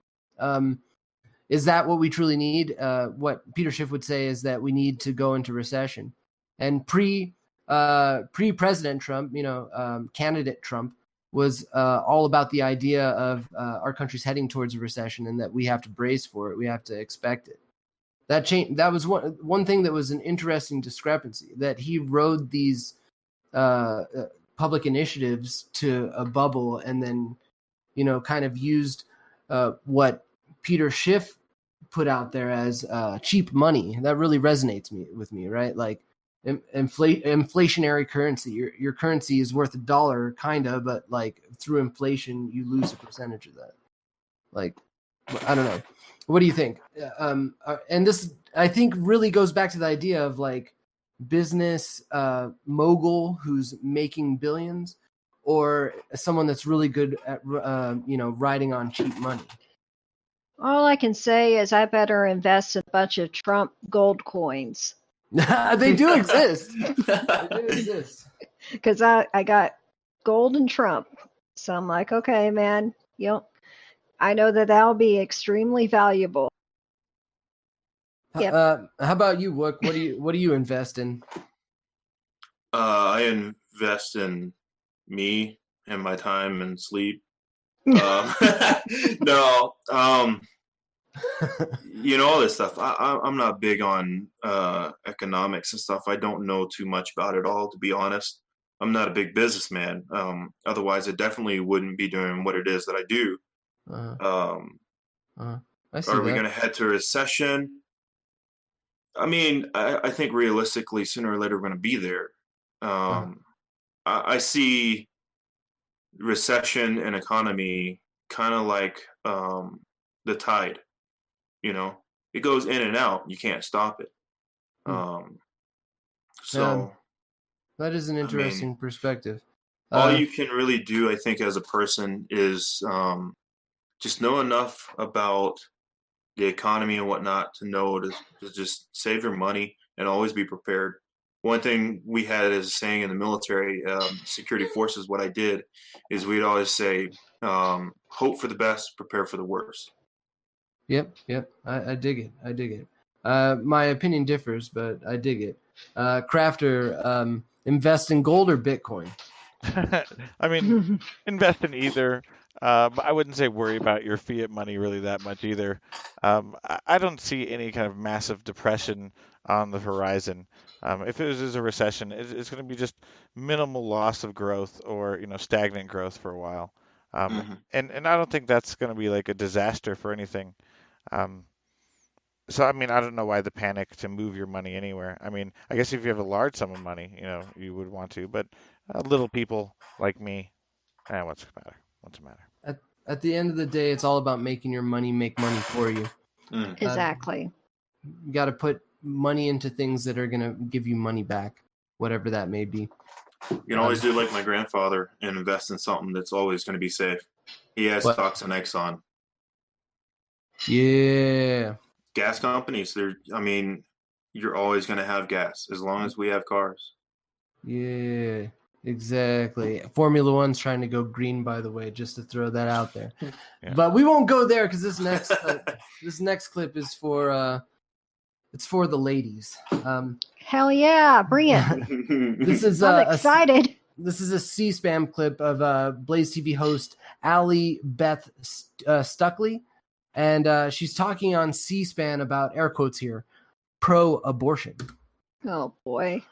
Is that what we truly need? What Peter Schiff would say is that we need to go into recession. And pre-President Trump, candidate Trump was all about the idea of our country's heading towards a recession and that we have to brace for it. We have to expect it. That was one thing that was an interesting discrepancy, that he rode these public initiatives to a bubble and then, kind of used what Peter Schiff put out there as cheap money. That really resonates with me, right? Like inflationary currency. Your currency is worth $1, kind of, but like through inflation, you lose a percentage of that. Like, I don't know. What do you think? And this, I think, really goes back to the idea of like business mogul who's making billions, or someone that's really good at riding on cheap money. All I can say is I better invest in a bunch of Trump gold coins. They do exist. They do exist. Because I got gold and Trump. So I'm like, okay, man, I know that'll be extremely valuable. Yep. How about you, Wook? What do you invest in? I invest in me and my time and sleep. No, all this stuff. I'm not big on economics and stuff. I don't know too much about it all, to be honest. I'm not a big businessman. Otherwise, I definitely wouldn't be doing what it is that I do. I see are we that. going to head to a recession? I mean, I think realistically, sooner or later, we're going to be there. I see recession and economy kind of like the tide. it goes in and out. You can't stop it. So that is an interesting perspective. All you can really do, I think, as a person is just know enough about the economy and whatnot to know to just save your money and always be prepared. One thing we had as a saying in the military, security forces, what I did is we'd always say, hope for the best, prepare for the worst. Yep. I dig it. My opinion differs, but I dig it. Crafter, invest in gold or Bitcoin? I mean, invest in either. But I wouldn't say worry about your fiat money really that much either. I don't see any kind of massive depression on the horizon. If it is a recession, it's going to be just minimal loss of growth or stagnant growth for a while. And I don't think that's going to be like a disaster for anything. So I mean, I don't know why the panic to move your money anywhere. I mean, I guess if you have a large sum of money, you would want to, but little people like me, what's the matter? What's the matter? At the end of the day, it's all about making your money make money for you. Exactly. You got to put money into things that are going to give you money back, whatever that may be. You can always do like my grandfather and invest in something that's always going to be safe. He has stocks in Exxon. Yeah. Gas companies, you're always going to have gas as long as we have cars. Yeah, exactly. Formula One's trying to go green, by the way, just to throw that out there. Yeah. But we won't go there because this next clip is for it's for the ladies. Hell yeah, bring it. This is I'm excited. This is a C-SPAN clip of Blaze TV host Allie Beth Stuckley. And she's talking on C-SPAN about, air quotes here, pro-abortion. Oh, boy.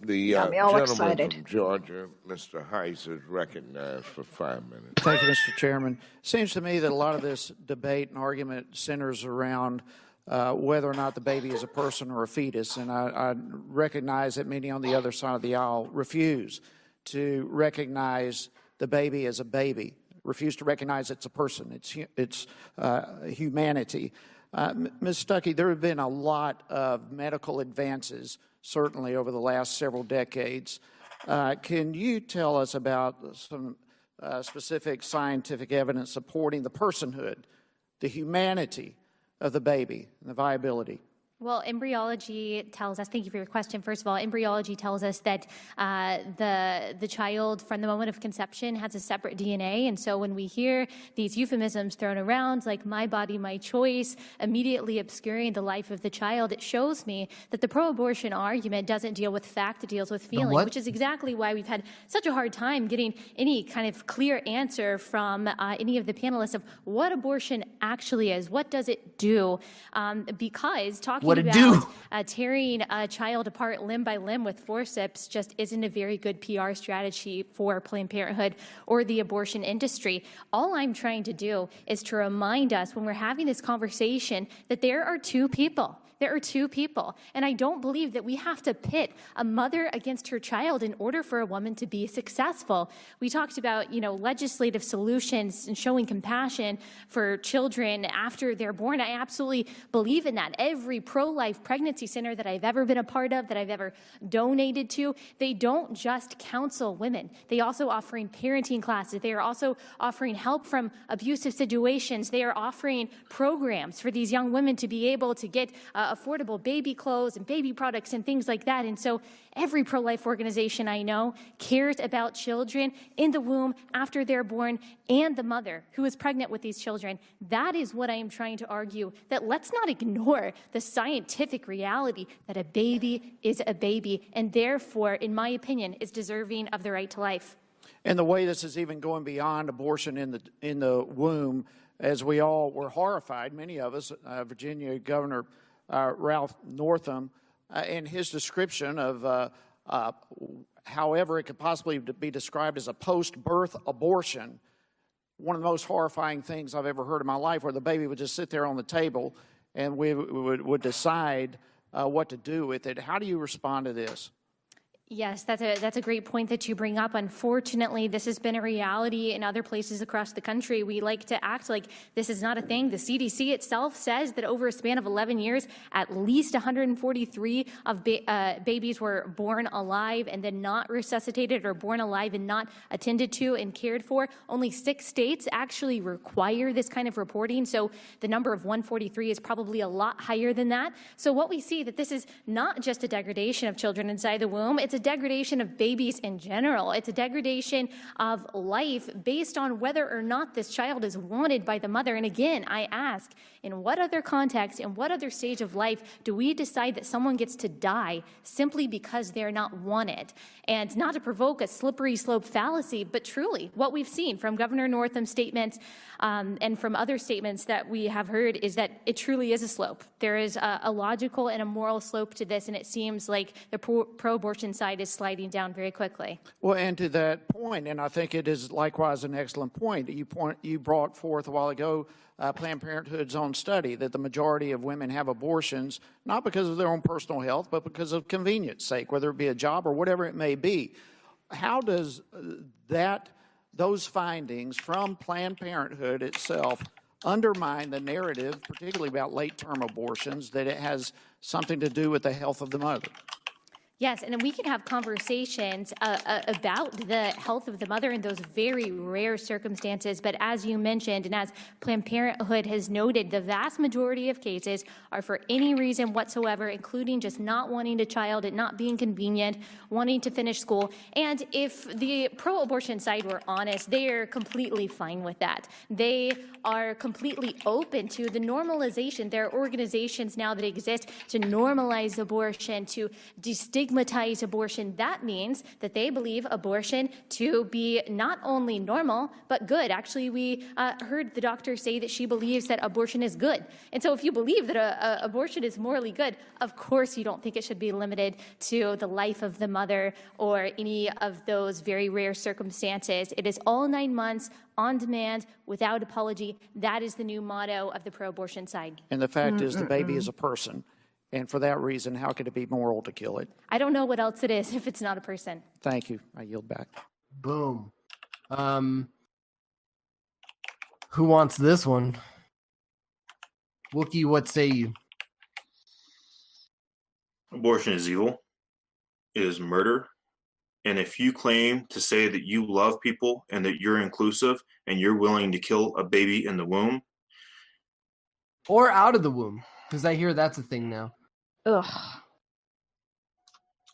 The got me all gentleman excited. from Georgia, Mr. Heiss, is recognized for 5 minutes. Thank you, Mr. Chairman. Seems to me that a lot of this debate and argument centers around whether or not the baby is a person or a fetus. And I recognize that many on the other side of the aisle refuse to recognize the baby as a baby. Refuse to recognize it's a person. It's humanity. Ms. Stuckey, there have been a lot of medical advances, certainly over the last several decades. Can you tell us about some specific scientific evidence supporting the personhood, the humanity of the baby, and the viability? Well, embryology tells us, thank you for your question. First of all, embryology tells us that the child from the moment of conception has a separate DNA. And so when we hear these euphemisms thrown around, like my body, my choice, immediately obscuring the life of the child, it shows me that the pro-abortion argument doesn't deal with fact, it deals with feeling, which is exactly why we've had such a hard time getting any kind of clear answer from any of the panelists of what abortion actually is. What does it do? Because talking about tearing a child apart limb by limb with forceps just isn't a very good PR strategy for Planned Parenthood or the abortion industry. All I'm trying to do is to remind us when we're having this conversation that there are two people. There are two people, and I don't believe that we have to pit a mother against her child in order for a woman to be successful. We talked about, legislative solutions and showing compassion for children after they're born. I absolutely believe in that. Every pro-life pregnancy center that I've ever been a part of, that I've ever donated to, they don't just counsel women. They also offering parenting classes. They are also offering help from abusive situations. They are offering programs for these young women to be able to get affordable baby clothes and baby products and things like that. And so every pro-life organization I know cares about children in the womb after they're born and the mother who is pregnant with these children. That is what I am trying to argue, that let's not ignore the scientific reality that a baby is a baby and therefore, in my opinion, is deserving of the right to life. And the way this is even going beyond abortion in the womb, as we all were horrified, many of us, Virginia Governor Ralph Northam, in his description of however it could possibly be described as a post-birth abortion, one of the most horrifying things I've ever heard in my life, where the baby would just sit there on the table and we would decide what to do with it. How do you respond to this? Yes, that's a great point that you bring up. Unfortunately, this has been a reality in other places across the country. We like to act like this is not a thing. The CDC itself says that over a span of 11 years, at least 143 of babies were born alive and then not resuscitated, or born alive and not attended to and cared for. Only 6 states actually require this kind of reporting. So the number of 143 is probably a lot higher than that. So what we see that this is not just a degradation of children inside the womb, it's a degradation of babies in general. It's a degradation of life based on whether or not this child is wanted by the mother. And again, I ask, in what other context, in what other stage of life do we decide that someone gets to die simply because they're not wanted? And not to provoke a slippery slope fallacy, but truly what we've seen from Governor Northam's statements and from other statements that we have heard is that it truly is a slope. There is a logical and a moral slope to this, and it seems like the pro-abortion side is sliding down very quickly. Well, and to that point, and I think it is likewise an excellent point, you brought forth a while ago Planned Parenthood's own study that the majority of women have abortions not because of their own personal health, but because of convenience sake, whether it be a job or whatever it may be. How does those findings from Planned Parenthood itself undermine the narrative, particularly about late-term abortions, that it has something to do with the health of the mother? Yes, and we can have conversations about the health of the mother in those very rare circumstances. But as you mentioned, and as Planned Parenthood has noted, the vast majority of cases are for any reason whatsoever, including just not wanting a child, it not being convenient, wanting to finish school. And if the pro-abortion side were honest, they are completely fine with that. They are completely open to the normalization. There are organizations now that exist to normalize abortion, to destigmatize abortion. That means that they believe abortion to be not only normal, but good. Actually, we heard the doctor say that she believes that abortion is good. And so if you believe that abortion is morally good, of course you don't think it should be limited to the life of the mother or any of those very rare circumstances. It is all 9 months, on demand, without apology. That is the new motto of the pro-abortion side. And the fact is the baby is a person. And for that reason, how could it be moral to kill it? I don't know what else it is if it's not a person. Thank you. I yield back. Boom. Who wants this one? Wookie, what say you? Abortion is evil. It is murder. And if you claim to say that you love people and that you're inclusive and you're willing to kill a baby in the womb. Or out of the womb, because I hear that's a thing now. Ugh.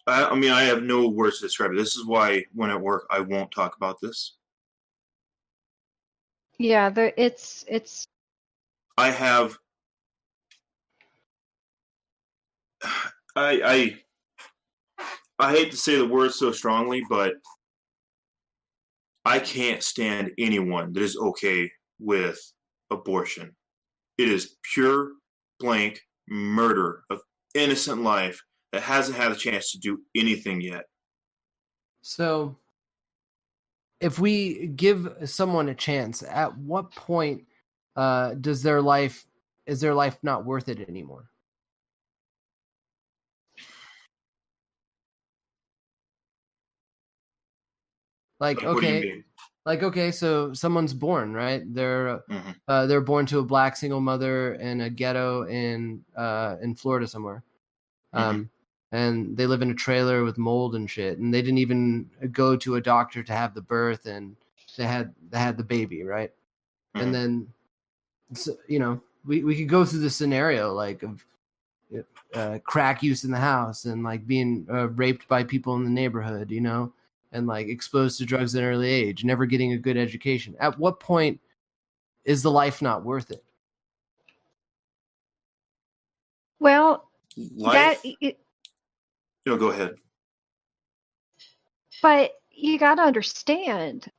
I mean, I have no words to describe it. This is why when at work, I won't talk about this. Yeah, it's. I have. I hate to say the word so strongly, but I can't stand anyone that is okay with abortion. It is pure, blank murder of innocent life that hasn't had a chance to do anything yet. So, if we give someone a chance, at what point is their life not worth it anymore? Like, okay, so someone's born, right? They're born to a black single mother in a ghetto in Florida somewhere. And they live in a trailer with mold and shit, and they didn't even go to a doctor to have the birth, and they had the baby, right? And then, so, we could go through the scenario like of crack use in the house and like being raped by people in the neighborhood, and like exposed to drugs at an early age, never getting a good education. At what point is the life not worth it? Well, life. Go ahead. But you got to understand,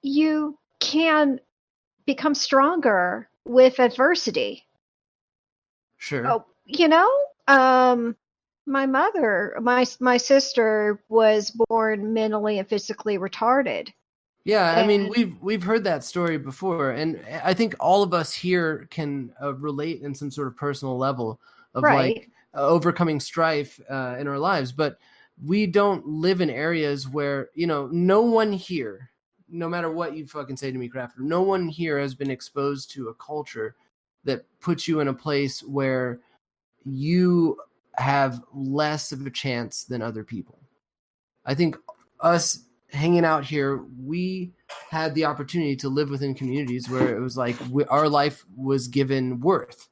you can become stronger with adversity. Sure. My mother, my sister was born mentally and physically retarded. Yeah, I mean, we've heard that story before, and I think all of us here can relate in some sort of personal level of right. like overcoming strife in our lives, but we don't live in areas where, no one here, no matter what you fucking say to me, Crafter, no one here has been exposed to a culture that puts you in a place where you have less of a chance than other people. I think us hanging out here, we had the opportunity to live within communities where it was like our life was given worth.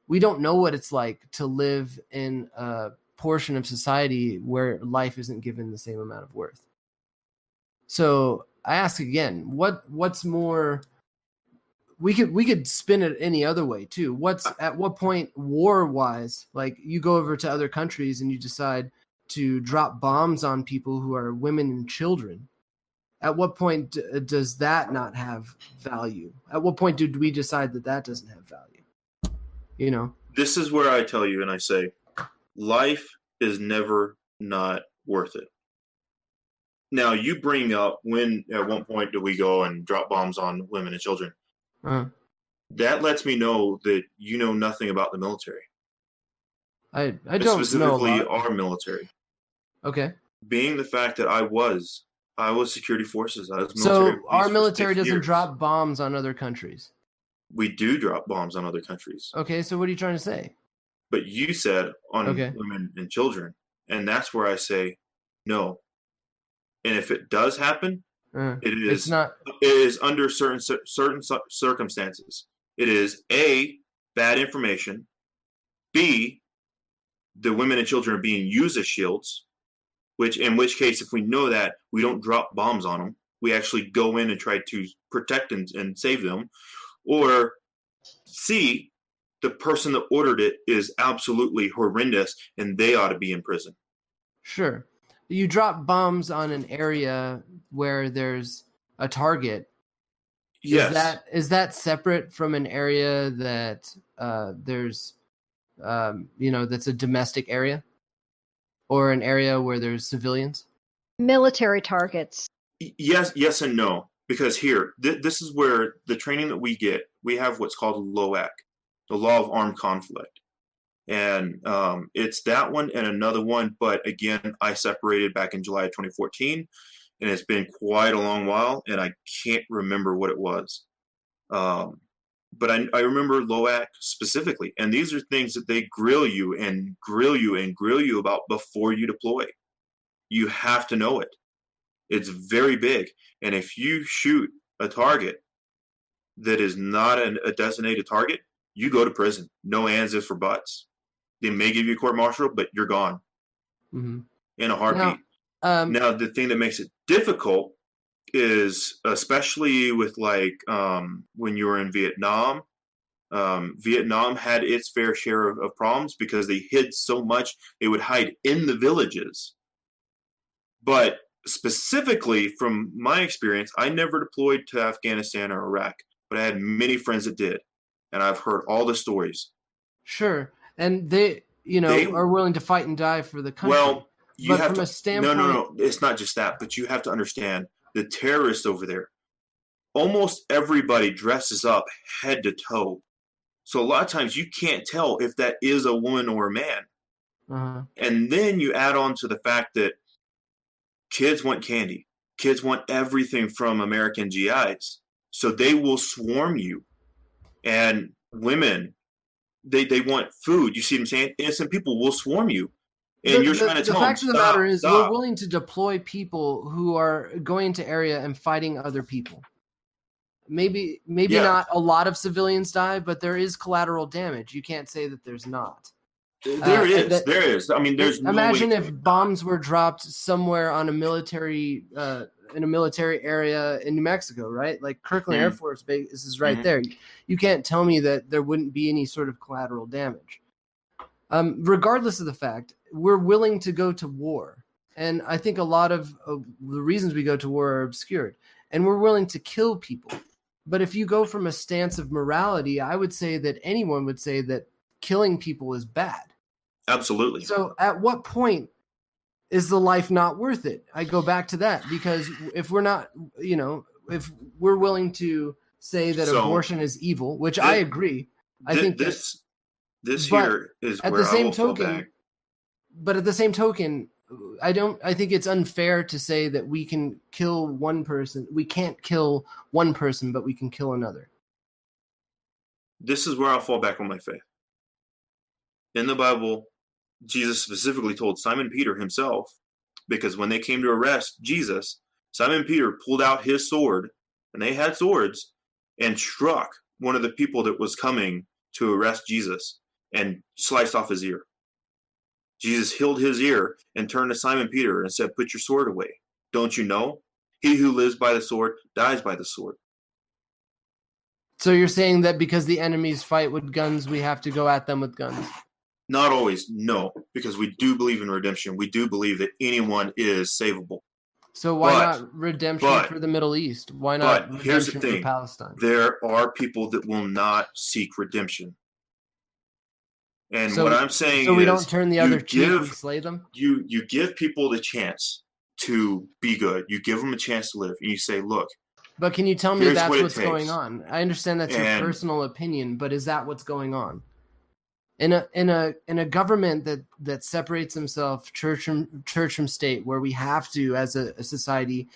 We don't know what it's like to live in a portion of society where life isn't given the same amount of worth. So I ask again, what's more? We could spin it any other way too. At what point, war wise, like you go over to other countries and you decide to drop bombs on people who are women and children? At what point does that not have value? At what point did we decide that doesn't have value? This is where I tell you and I say, life is never not worth it. Now, you bring up at one point do we go and drop bombs on women and children? That lets me know that you know nothing about the military. I don't specifically know our military. Okay. Being the fact that I was security forces. I was military. So our military doesn't years. drop bombs on other countries. We do drop bombs on other countries. Okay, so what are you trying to say? But you said on women and children, and that's where I say no. And if it does happen, it is under certain circumstances. It is A, bad information. B, the women and children are being used as shields. In which case, if we know that, we don't drop bombs on them. We actually go in and try to protect and save them. Or C, the person that ordered it is absolutely horrendous and they ought to be in prison. Sure. You drop bombs on an area where there's a target. Yes. Is that separate from an area that there's, that's a domestic area? Or an area where there's civilians? Military targets. Yes and no. Because here, this is where the training that we get, we have what's called LOAC, the Law of Armed Conflict. And it's that one and another one. But again, I separated back in July of 2014. And it's been quite a long while. And I can't remember what it was. But I remember LOAC specifically. And these are things that they grill you about before you deploy. You have to know it. It's very big. And if you shoot a target that is not a designated target, you go to prison. No ands, ifs, or buts. They may give you a court martial, but you're gone in a heartbeat. Now, the thing that makes it difficult is, especially with when you were in Vietnam, Vietnam had its fair share of problems because they hid so much. They would hide in the villages. But specifically from my experience, I never deployed to Afghanistan or Iraq, but I had many friends that did. And I've heard all the stories. Sure. And they are willing to fight and die for the country. Well, from a standpoint... No. It's not just that, but you have to understand the terrorists over there. Almost everybody dresses up head to toe. So a lot of times you can't tell if that is a woman or a man. And then you add on to the fact that kids want candy. Kids want everything from American GIs. So they will swarm you. And women, they want food. You see what I'm saying? Innocent people will swarm you. And you're trying to tell them, the fact of the matter is we're willing to deploy people who are going to area and fighting other people. Maybe not a lot of civilians die, but there is collateral damage. You can't say that there's not. There is. I mean, there's imagine if bombs were dropped somewhere on a military in a military area in New Mexico, right? Like Kirkland Air Force Base is right there. You can't tell me that there wouldn't be any sort of collateral damage. Regardless of the fact, we're willing to go to war. And I think a lot of the reasons we go to war are obscured. And we're willing to kill people. But if you go from a stance of morality, I would say that anyone would say that killing people is bad. Absolutely. So at what point is the life not worth it? I go back to that because if we're not, if we're willing to say that abortion is evil, which I agree, I think this This But here is at where the I same will fall token, back. but at the same token, I think it's unfair to say that we can kill one person. We can't kill one person, but we can kill another. This is where I'll fall back on my faith. In the Bible, Jesus specifically told Simon Peter himself, because when they came to arrest Jesus, Simon Peter pulled out his sword, and they had swords, and struck one of the people that was coming to arrest Jesus and sliced off his ear. Jesus healed his ear and turned to Simon Peter and said, "Put your sword away. Don't you know? He who lives by the sword dies by the sword." So you're saying that because the enemies fight with guns, we have to go at them with guns? Not always, no, because we do believe in redemption. We do believe that anyone is savable. So why not redemption for the Middle East? Why not But here's the redemption for thing. Palestine? There are people that will not seek redemption. And So- what I'm saying so we is don't turn the other cheek and slay them? You give people the chance to be good. You give them a chance to live. And you say, look, But can you tell me here's that's what it what's going takes. on? I understand that's your And- personal opinion, but is that what's going on? In a government that separates himself church from state, where we have to, as a society,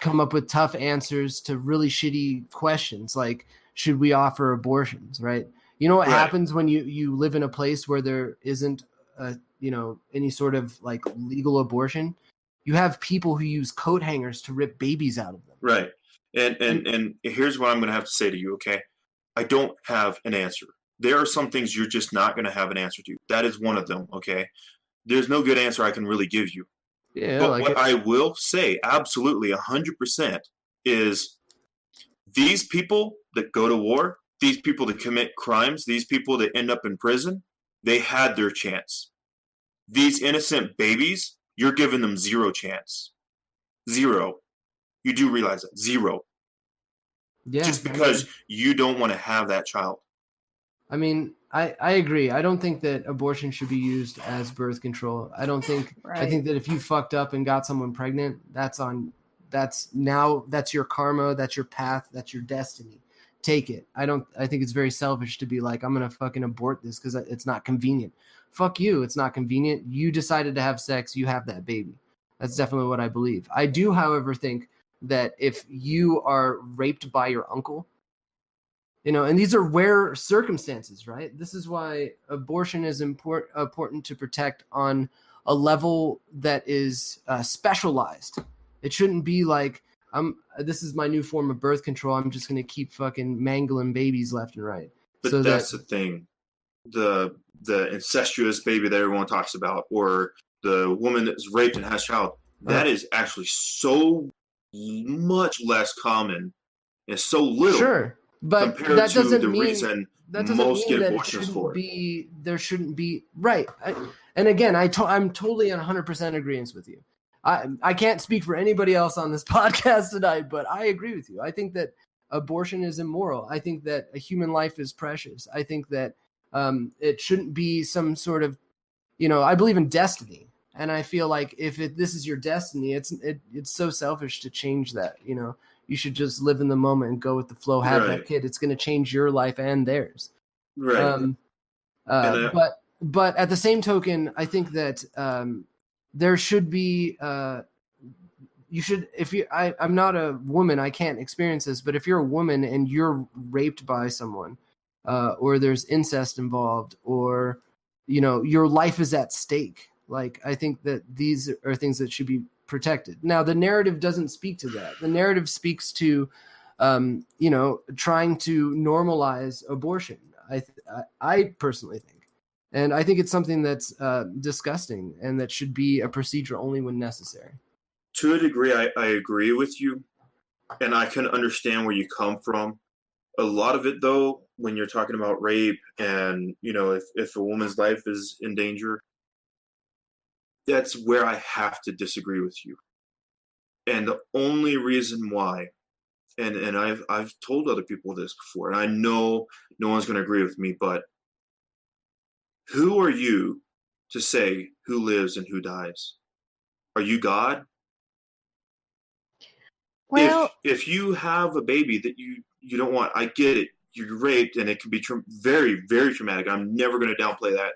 come up with tough answers to really shitty questions, like should we offer abortions, right? You know what Right. happens when you live in a place where there isn't any sort of like legal abortion? You have people who use coat hangers to rip babies out of them. Right. And here's what I'm going to have to say to you, okay? I don't have an answer. There are some things you're just not going to have an answer to. That is one of them, okay? There's no good answer I can really give you. Yeah, But like what I will say, absolutely 100%, is these people that go to war, these people that commit crimes, these people that end up in prison, they had their chance. These innocent babies, you're giving them zero chance. Zero. You do realize that. Zero. Yeah, Just because you don't want to have that child. I mean, I agree. I don't think that abortion should be used as birth control. I don't think. I think that if you fucked up and got someone pregnant, that's your karma, that's your path, that's your destiny. Take it. I think it's very selfish to be like, I'm gonna fucking abort this because it's not convenient. Fuck you. It's not convenient. You decided to have sex. You have that baby. That's definitely what I believe. I do, however, think that if you are raped by your uncle, and these are rare circumstances, right? This is why abortion is important to protect on a level that is specialized. It shouldn't be like, this is my new form of birth control. I'm just going to keep fucking mangling babies left and right. But so that's the thing. The incestuous baby that everyone talks about, or the woman that's raped and has a child, that is actually so much less common and so little. Sure. But compared that to doesn't the mean reason that doesn't most mean get that abortions for. There shouldn't be right. And again, I'm totally in 100% agreement with you. I can't speak for anybody else on this podcast tonight, but I agree with you. I think that abortion is immoral. I think that a human life is precious. I think that it shouldn't be some sort of, I believe in destiny. And I feel like if this is your destiny, it's so selfish to change that. You should just live in the moment and go with the flow. Have that kid. It's going to change your life and theirs. Right. But at the same token, I think that there should be. You should. I'm not a woman. I can't experience this. But if you're a woman and you're raped by someone, or there's incest involved, or your life is at stake. Like, I think that these are things that should be protected. Now, the narrative doesn't speak to that. The narrative speaks to, trying to normalize abortion. I personally think, and I think it's something that's disgusting and that should be a procedure only when necessary. To a degree, I agree with you, and I can understand where you come from. A lot of it, though, when you're talking about rape and, if a woman's life is in danger, that's where I have to disagree with you. And the only reason why, and I've told other people this before, and I know no one's going to agree with me, but who are you to say who lives and who dies? Are you God? Well, if you have a baby that you don't want, I get it. you're raped, and it can be very, very traumatic. I'm never going to downplay that.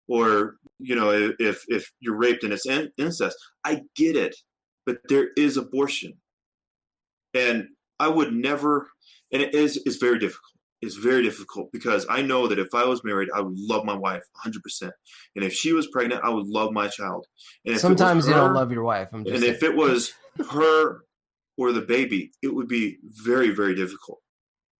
Or, if you're raped and it's incest, I get it. But there is abortion. And I would never, and it's very difficult. It's very difficult because I know that if I was married, I would love my wife 100%. And if she was pregnant, I would love my child. And if Sometimes it was you her, don't love your wife. I'm just and saying. if it was her or the baby, it would be very, very difficult.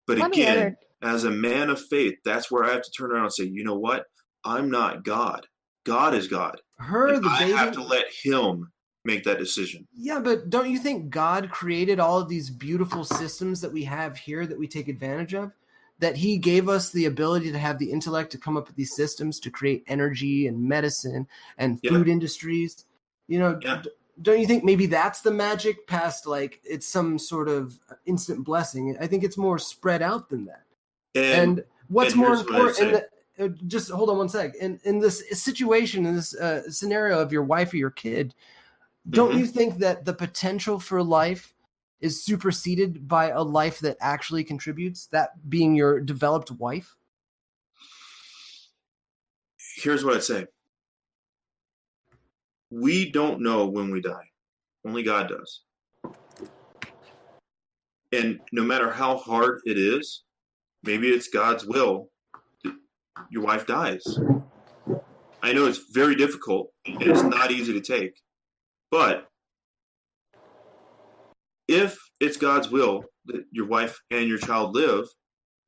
But again, as a man of faith, that's where I have to turn around and say, you know what? I'm not God. God is God. The I baby have to let him make that decision. Yeah, but don't you think God created all of these beautiful systems that we have here that we take advantage of? That he gave us the ability to have the intellect to come up with these systems to create energy and medicine and food industries. Don't you think maybe that's the magic past, like it's some sort of instant blessing? I think it's more spread out than that. And what's more important, just hold on one sec. In this situation, in this scenario of your wife or your kid, don't you think that the potential for life is superseded by a life that actually contributes, that being your developed wife? Here's what I'd say. We don't know when we die. Only God does. And no matter how hard it is, maybe it's God's will that your wife dies. I know it's very difficult and it's not easy to take, but if it's God's will that your wife and your child live,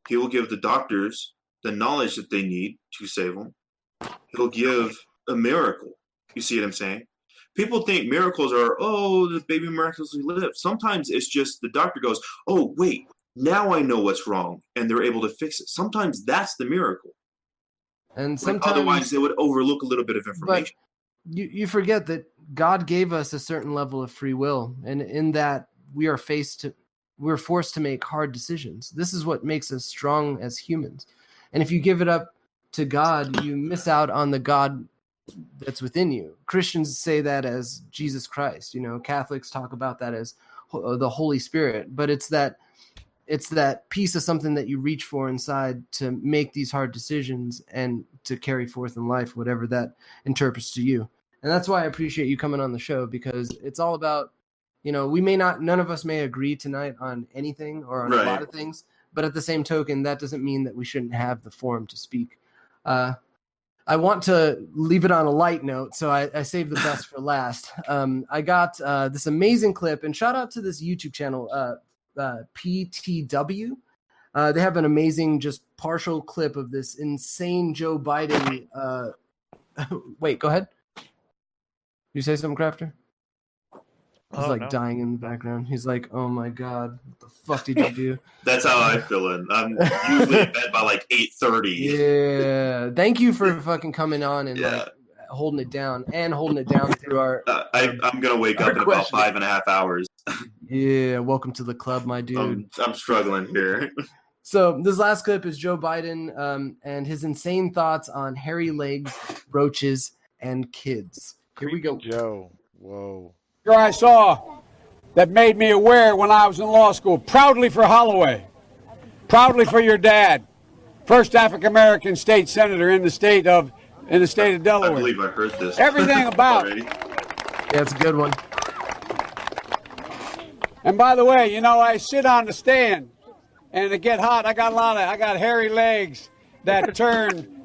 he will give the doctors the knowledge that they need to save them. He'll give a miracle. You see what I'm saying? People think miracles are, the baby miraculously lives. Sometimes it's just the doctor goes, oh, wait, now I know what's wrong, and they're able to fix it. Sometimes that's the miracle. And sometimes, otherwise, they would overlook a little bit of information. But you forget that God gave us a certain level of free will, and in that we're forced to make hard decisions. This is what makes us strong as humans. And if you give it up to God, you miss out on the God that's within you. Christians say that as Jesus Christ. Catholics talk about that as the Holy Spirit. But it's that piece of something that you reach for inside to make these hard decisions and to carry forth in life, whatever that interprets to you. And that's why I appreciate you coming on the show, because it's all about, none of us may agree tonight on anything or on a lot of things, but at the same token, that doesn't mean that we shouldn't have the forum to speak. I want to leave it on a light note, so I saved the best for last. I got this amazing clip, and shout out to this YouTube channel, PTW. They have an amazing, just partial clip of this insane Joe Biden. Wait, go ahead. You say something, Crafter? He's dying in the background. He's like, oh my God, what the fuck did you do? That's how I feel. I'm usually in bed by like 8:30. Yeah. Thank you for fucking coming on and holding it down through our. I'm going to wake up in about 5.5 hours. Yeah. Welcome to the club, my dude. I'm struggling here. So this last clip is Joe Biden and his insane thoughts on hairy legs, roaches, and kids. Here we go. Joe. Whoa. I saw that made me aware when I was in law school. Proudly for Holloway. Proudly for your dad. First African-American state senator in the state of Delaware. I believe I heard this. Everything about Yeah, it's a good one. And by the way, I sit on the stand and it get hot. I got hairy legs that turn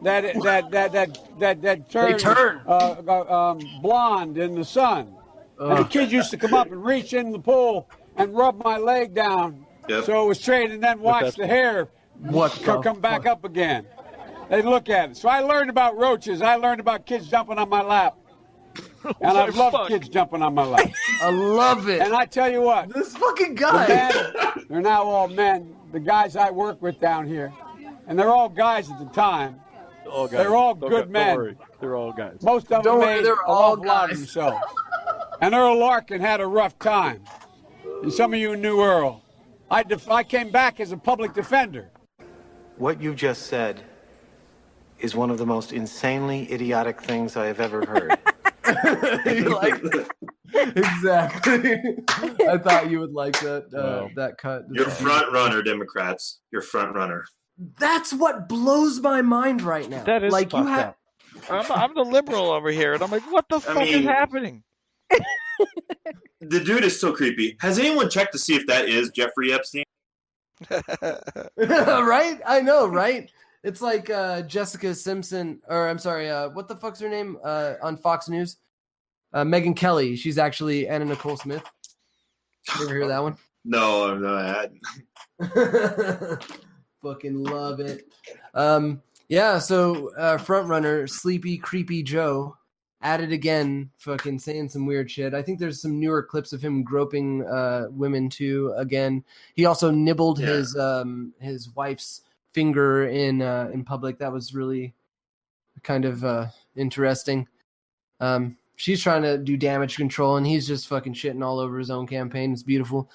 blonde in the sun. And the kids used to come up and reach in the pool and rub my leg down so it was straight, and then watch the hair come back up again. They'd look at it. So I learned about roaches. I learned about kids jumping on my lap. And I love kids jumping on my lap. I love it. And I tell you what. This fucking guy. They're now all men, the guys I work with down here. And they're all guys at the time. All guys. They're all good men. Don't worry. They're all guys. Most of them made an awful lot of themselves. And Earl Larkin had a rough time. And some of you knew Earl. I came back as a public defender. What you just said is one of the most insanely idiotic things I have ever heard. You like that? Exactly. I thought you would like that that cut. You're front runner, Democrats. You're front runner. That's what blows my mind right now. That is like fucked up. I'm the liberal over here, and I'm like, what the fuck is happening? The dude is so creepy. Has anyone checked to see if that is Jeffrey Epstein? Right? I know, right? It's like Jessica Simpson, or I'm sorry, what the fuck's her name on Fox News? Megyn Kelly. She's actually Anna Nicole Smith. You ever hear that one? No, I hadn't. Fucking love it. Yeah, so front runner, Sleepy Creepy Joe, at it again, fucking saying some weird shit. I think there's some newer clips of him groping women too. Again, he also nibbled his wife's finger in public. That was really kind of interesting. She's trying to do damage control, and he's just fucking shitting all over his own campaign. It's beautiful.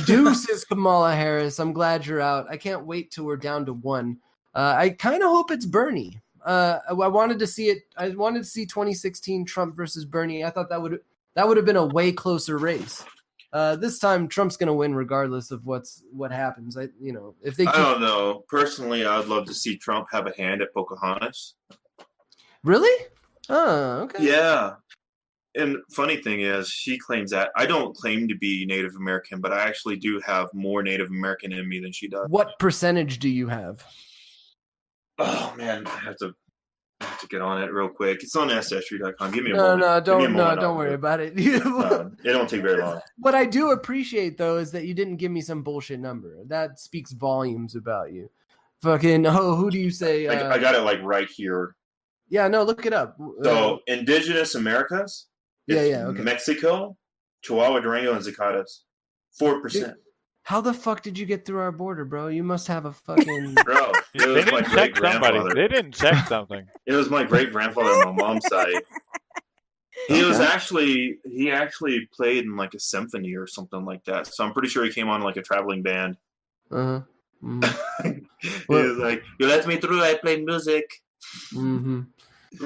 Deuces, Kamala Harris. I'm glad you're out. I can't wait till we're down to one. I kind of hope it's Bernie. I wanted to see it. I wanted to see 2016 Trump versus Bernie. I thought that would have been a way closer race. This time Trump's going to win regardless of what happens. If they I don't know. Personally, I would love to see Trump have a hand at Pocahontas. Really? Oh, okay. Yeah. And funny thing is, she claims that I don't claim to be Native American, but I actually do have more Native American in me than she does. What percentage do you have? Oh man, I have to get on it real quick. It's on ancestry.com. Give me a moment. Don't worry about it. It don't take very long. What I do appreciate though is that you didn't give me some bullshit number. That speaks volumes about you. Fucking who do you say? I got it like right here. Yeah, no, look it up. So Indigenous Americas. Okay. Mexico, Chihuahua, Durango, and Zacatecas. 4%. How the fuck did you get through our border, bro? You must have a fucking bro. It was my great grandfather. They didn't check something. It was my great grandfather on my mom's side. He actually played in like a symphony or something like that. So I'm pretty sure he came on like a traveling band. Mm-hmm. He was like, "You let me through. I play music." Mm-hmm.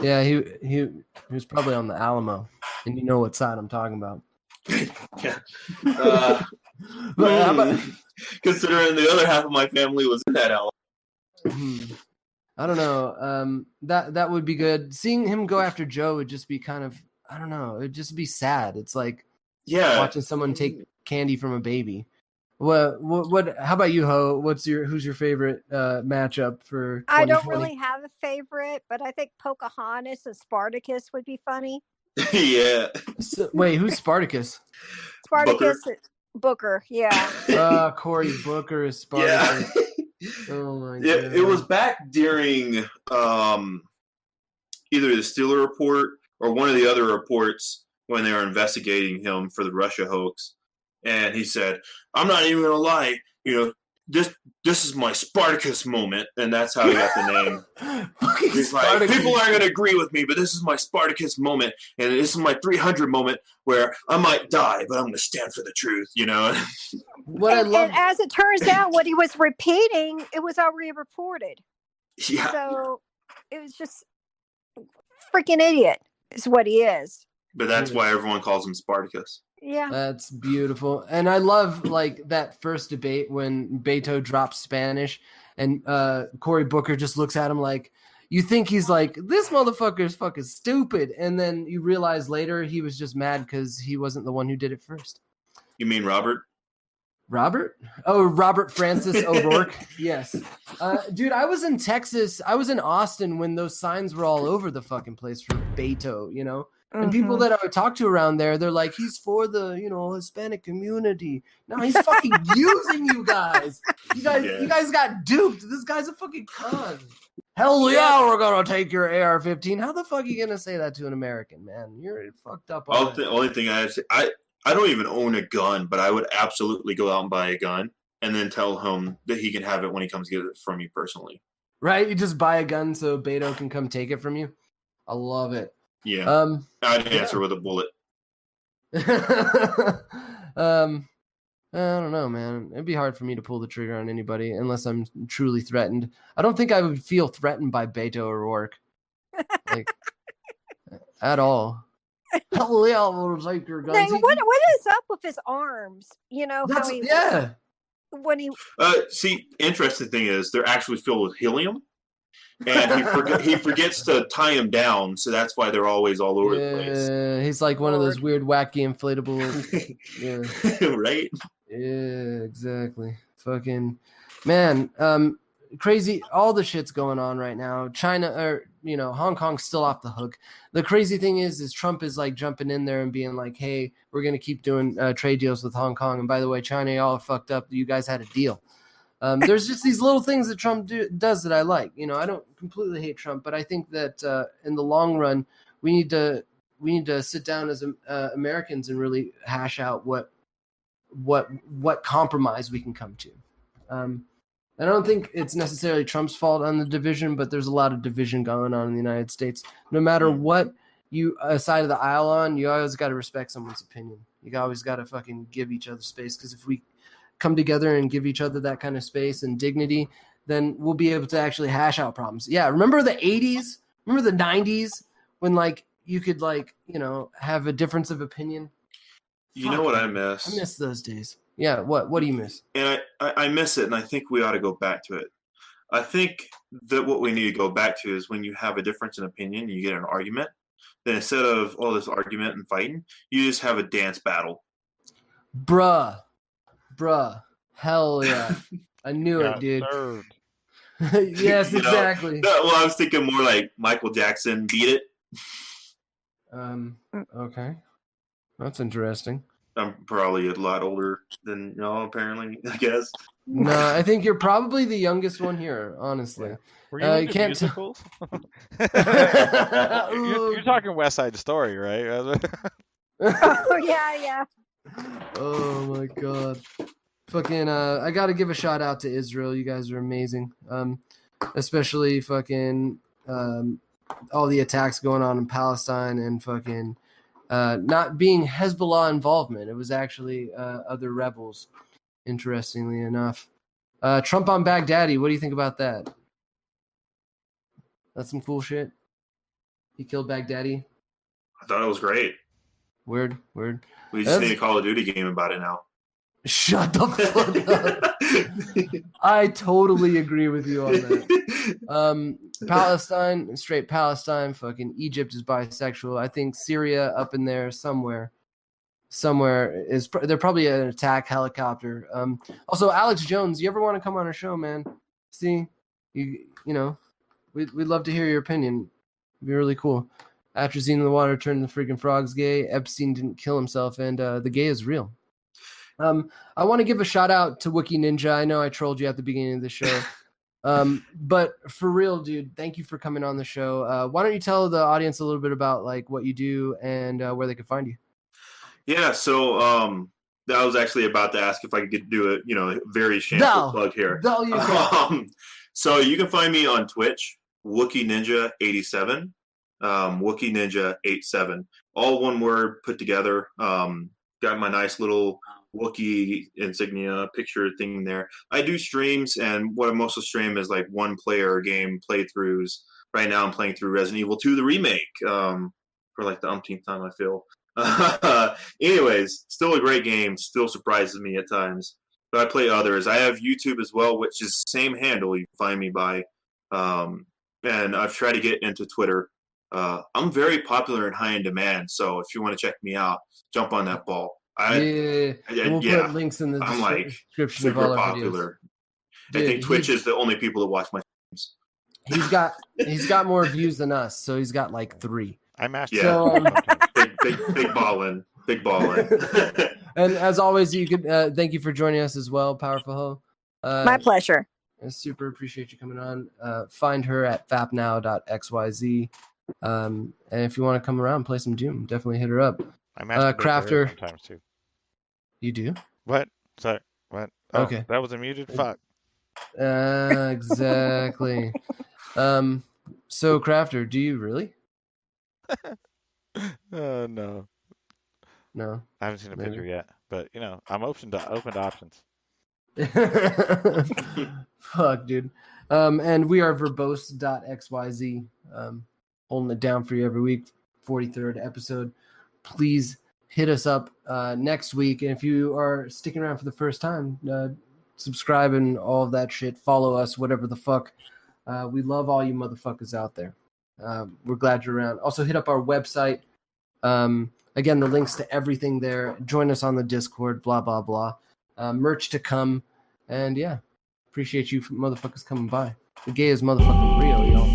Yeah, he was probably on the Alamo, and you know what side I'm talking about. Yeah. Considering the other half of my family was in that Alamo. I don't know. That would be good. Seeing him go after Joe would just be kind of, I don't know. It'd just be sad. It's like watching someone take candy from a baby. What? How about you, Ho? Who's your favorite matchup for 2020? I don't really have a favorite, but I think Pocahontas and Spartacus would be funny. Yeah. So, wait, who's Spartacus? Spartacus Booker. Yeah. Cory Booker is Spartacus. Yeah. Oh my god. It was back during either the Steeler report or one of the other reports when they were investigating him for the Russia hoax. And he said, "I'm not even gonna lie, this is my Spartacus moment," and that's how he got the name. He's like, "People aren't gonna agree with me, but this is my Spartacus moment, and this is my 300 moment where I might die, but I'm gonna stand for the truth." And as it turns out, what he was repeating, it was already reported. Yeah. So it was just freaking idiot, is what he is. But that's why everyone calls him Spartacus. Yeah. That's beautiful. And I love like that first debate when Beto drops Spanish and Cory Booker just looks at him like, you think he's like, this motherfucker is fucking stupid. And then you realize later he was just mad because he wasn't the one who did it first. You mean Robert? Robert? Oh, Robert Francis O'Rourke. Yes. Dude, I was in Texas. I was in Austin when those signs were all over the fucking place for Beto, And people that I would talk to around there, they're like, he's for the, Hispanic community. No, he's fucking using you guys. You guys got duped. This guy's a fucking con. Hell yeah, we're going to take your AR-15. How the fuck are you going to say that to an American, man? You're fucked up. The only thing I have to say, I don't even own a gun, but I would absolutely go out and buy a gun and then tell him that he can have it when he comes to get it from me personally. Right? You just buy a gun so Beto can come take it from you? I love it. Yeah. I'd answer with a bullet. I don't know, man. It'd be hard for me to pull the trigger on anybody unless I'm truly threatened. I don't think I would feel threatened by Beto O'Rourke. Like, at all. Hell yeah, we'll take your guns. What is up with his arms? Yeah. when he. See, interesting thing is they're actually filled with helium, and he forgets to tie them down, so that's why they're always all over the place. He's like one of those weird, wacky, inflatable. Yeah. Right? Yeah, exactly. Fucking man, crazy. All the shit's going on right now. China, or Hong Kong's still off the hook. The crazy thing is Trump is like jumping in there and being like, "Hey, we're gonna keep doing trade deals with Hong Kong." And by the way, China, y'all are fucked up. You guys had a deal. There's just these little things that Trump does that I like. I don't completely hate Trump, but I think that in the long run, we need to sit down as Americans and really hash out what compromise we can come to. I don't think it's necessarily Trump's fault on the division, but there's a lot of division going on in the United States. No matter what side of the aisle on, you always got to respect someone's opinion. You always got to fucking give each other space, because if we come together and give each other that kind of space and dignity, then we'll be able to actually hash out problems. Yeah, remember the 80s? Remember the 90s when you could have a difference of opinion? You know what I miss? I miss those days. Yeah, what do you miss? And I miss it, and I think we ought to go back to it. I think that what we need to go back to is when you have a difference in opinion, you get an argument, then instead of all this argument and fighting, you just have a dance battle. Bruh. Hell yeah. I knew it, dude. Yes, exactly. Well, I was thinking more like Michael Jackson, Beat It. Okay. That's interesting. I'm probably a lot older than y'all, apparently, I guess. No, I think you're probably the youngest one here, honestly. Were you into musicals? You're talking West Side Story, right? Oh, yeah. Oh, my God. Fucking, I got to give a shout out to Israel. You guys are amazing. Especially fucking all the attacks going on in Palestine and fucking not being Hezbollah involvement. It was actually other rebels, interestingly enough. Trump on Baghdadi. What do you think about that? That's some cool shit. He killed Baghdadi. I thought it was great. Weird. We just need a Call of Duty game about it now. Shut the fuck up. I totally agree with you on that. Palestine, straight Palestine. Fucking Egypt is bisexual. I think Syria up in there somewhere is they're probably an attack helicopter. Also, Alex Jones, you ever want to come on our show, man? See, we'd love to hear your opinion. It'd be really cool. Atrazine in the water turned the freaking frogs gay. Epstein didn't kill himself, and the gay is real. I want to give a shout out to Wookie Ninja. I know I trolled you at the beginning of the show. But for real, dude, thank you for coming on the show. Why don't you tell the audience a little bit about what you do and where they can find you? Yeah, so I was actually about to ask if I could do a very shameful plug here. So you can find me on Twitch, Wookie Ninja 87, Wookie Ninja 87, all one word put together. Got my nice little Wookiee insignia picture thing there. I do streams, and what I mostly stream is one player game playthroughs. Right now I'm playing through Resident Evil 2 the remake for the umpteenth time, I feel. Anyways, still a great game, still surprises me at times. But I play others. I have YouTube as well, which is the same handle you can find me by. And I've tried to get into Twitter. I'm very popular and high in demand, so if you want to check me out, jump on that ball. We'll put links in the description super of all our popular. Videos. I think Twitch is the only people that watch my streams. He's got more views than us, so he's got 3. I'm asking. So, big ballin'. And as always, you could thank you for joining us as well, Powerful Ho. My pleasure. I super appreciate you coming on. Find her at fapnow.xyz. And if you want to come around and play some Doom, definitely hit her up. I'm asking Crafter sometimes too. You do? What? Sorry. What? Oh, okay. That was a muted fuck. Exactly. So Crafter, do you really? No. No. I haven't seen a picture yet, but I'm open to options. Fuck, dude. And we are verbose.xyz. Holding it down for you every week. 43rd episode. Please hit us up next week. And if you are sticking around for the first time, subscribe and all of that shit. Follow us, whatever the fuck. We love all you motherfuckers out there. We're glad you're around. Also, hit up our website. Again, the links to everything there. Join us on the Discord, blah, blah, blah. Merch to come. And yeah, appreciate you motherfuckers coming by. The gay is motherfucking real, y'all.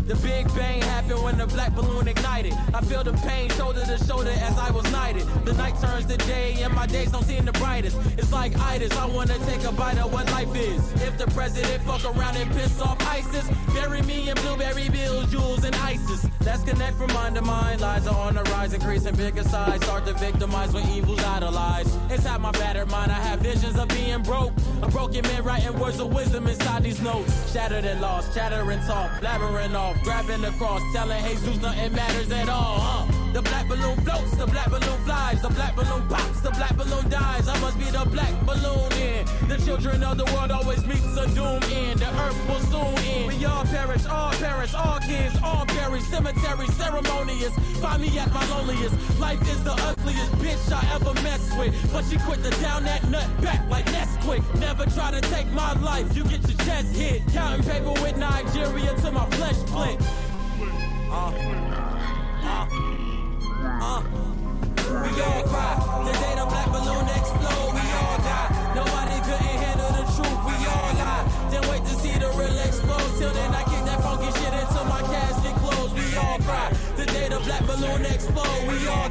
The Big Bang happened when the black balloon ignited. I feel the pain shoulder to shoulder as I was knighted. The night turns to day and my days don't seem the brightest. It's like itis, I wanna take a bite of what life is. If the president fuck around and piss off ISIS, bury me in blueberry bills, jewels, and ISIS. Let's connect from mind to mind. Lies are on the rise, increasing bigger size. Start to victimize when evil's idolized. Inside my battered mind, I have visions of being broke. A broken man writing words of wisdom inside these notes. Shattered and lost, chattering talk, blabbering off. Grabbing the cross, telling Jesus nothing matters at all. The black balloon floats, the black balloon flies, the black balloon pops, the black balloon dies. I must be the black balloon in. The children of the world always meets a doom end. The earth will soon end. We all perish, all kids, all perish. Cemetery ceremonious. Find me at my loneliest. Life is the ugliest bitch I ever messed with. But she quit to down that nut back like Nesquik. Never try to take my life, you get your chest hit. Counting paper with Nigeria till my flesh split. We all cry. The day the black balloon explode, we all die. Nobody couldn't handle the truth, we all lie. Then wait to see the real explode. Till then I kick that funky shit until my casket close. We all cry. The day the black balloon explode, we all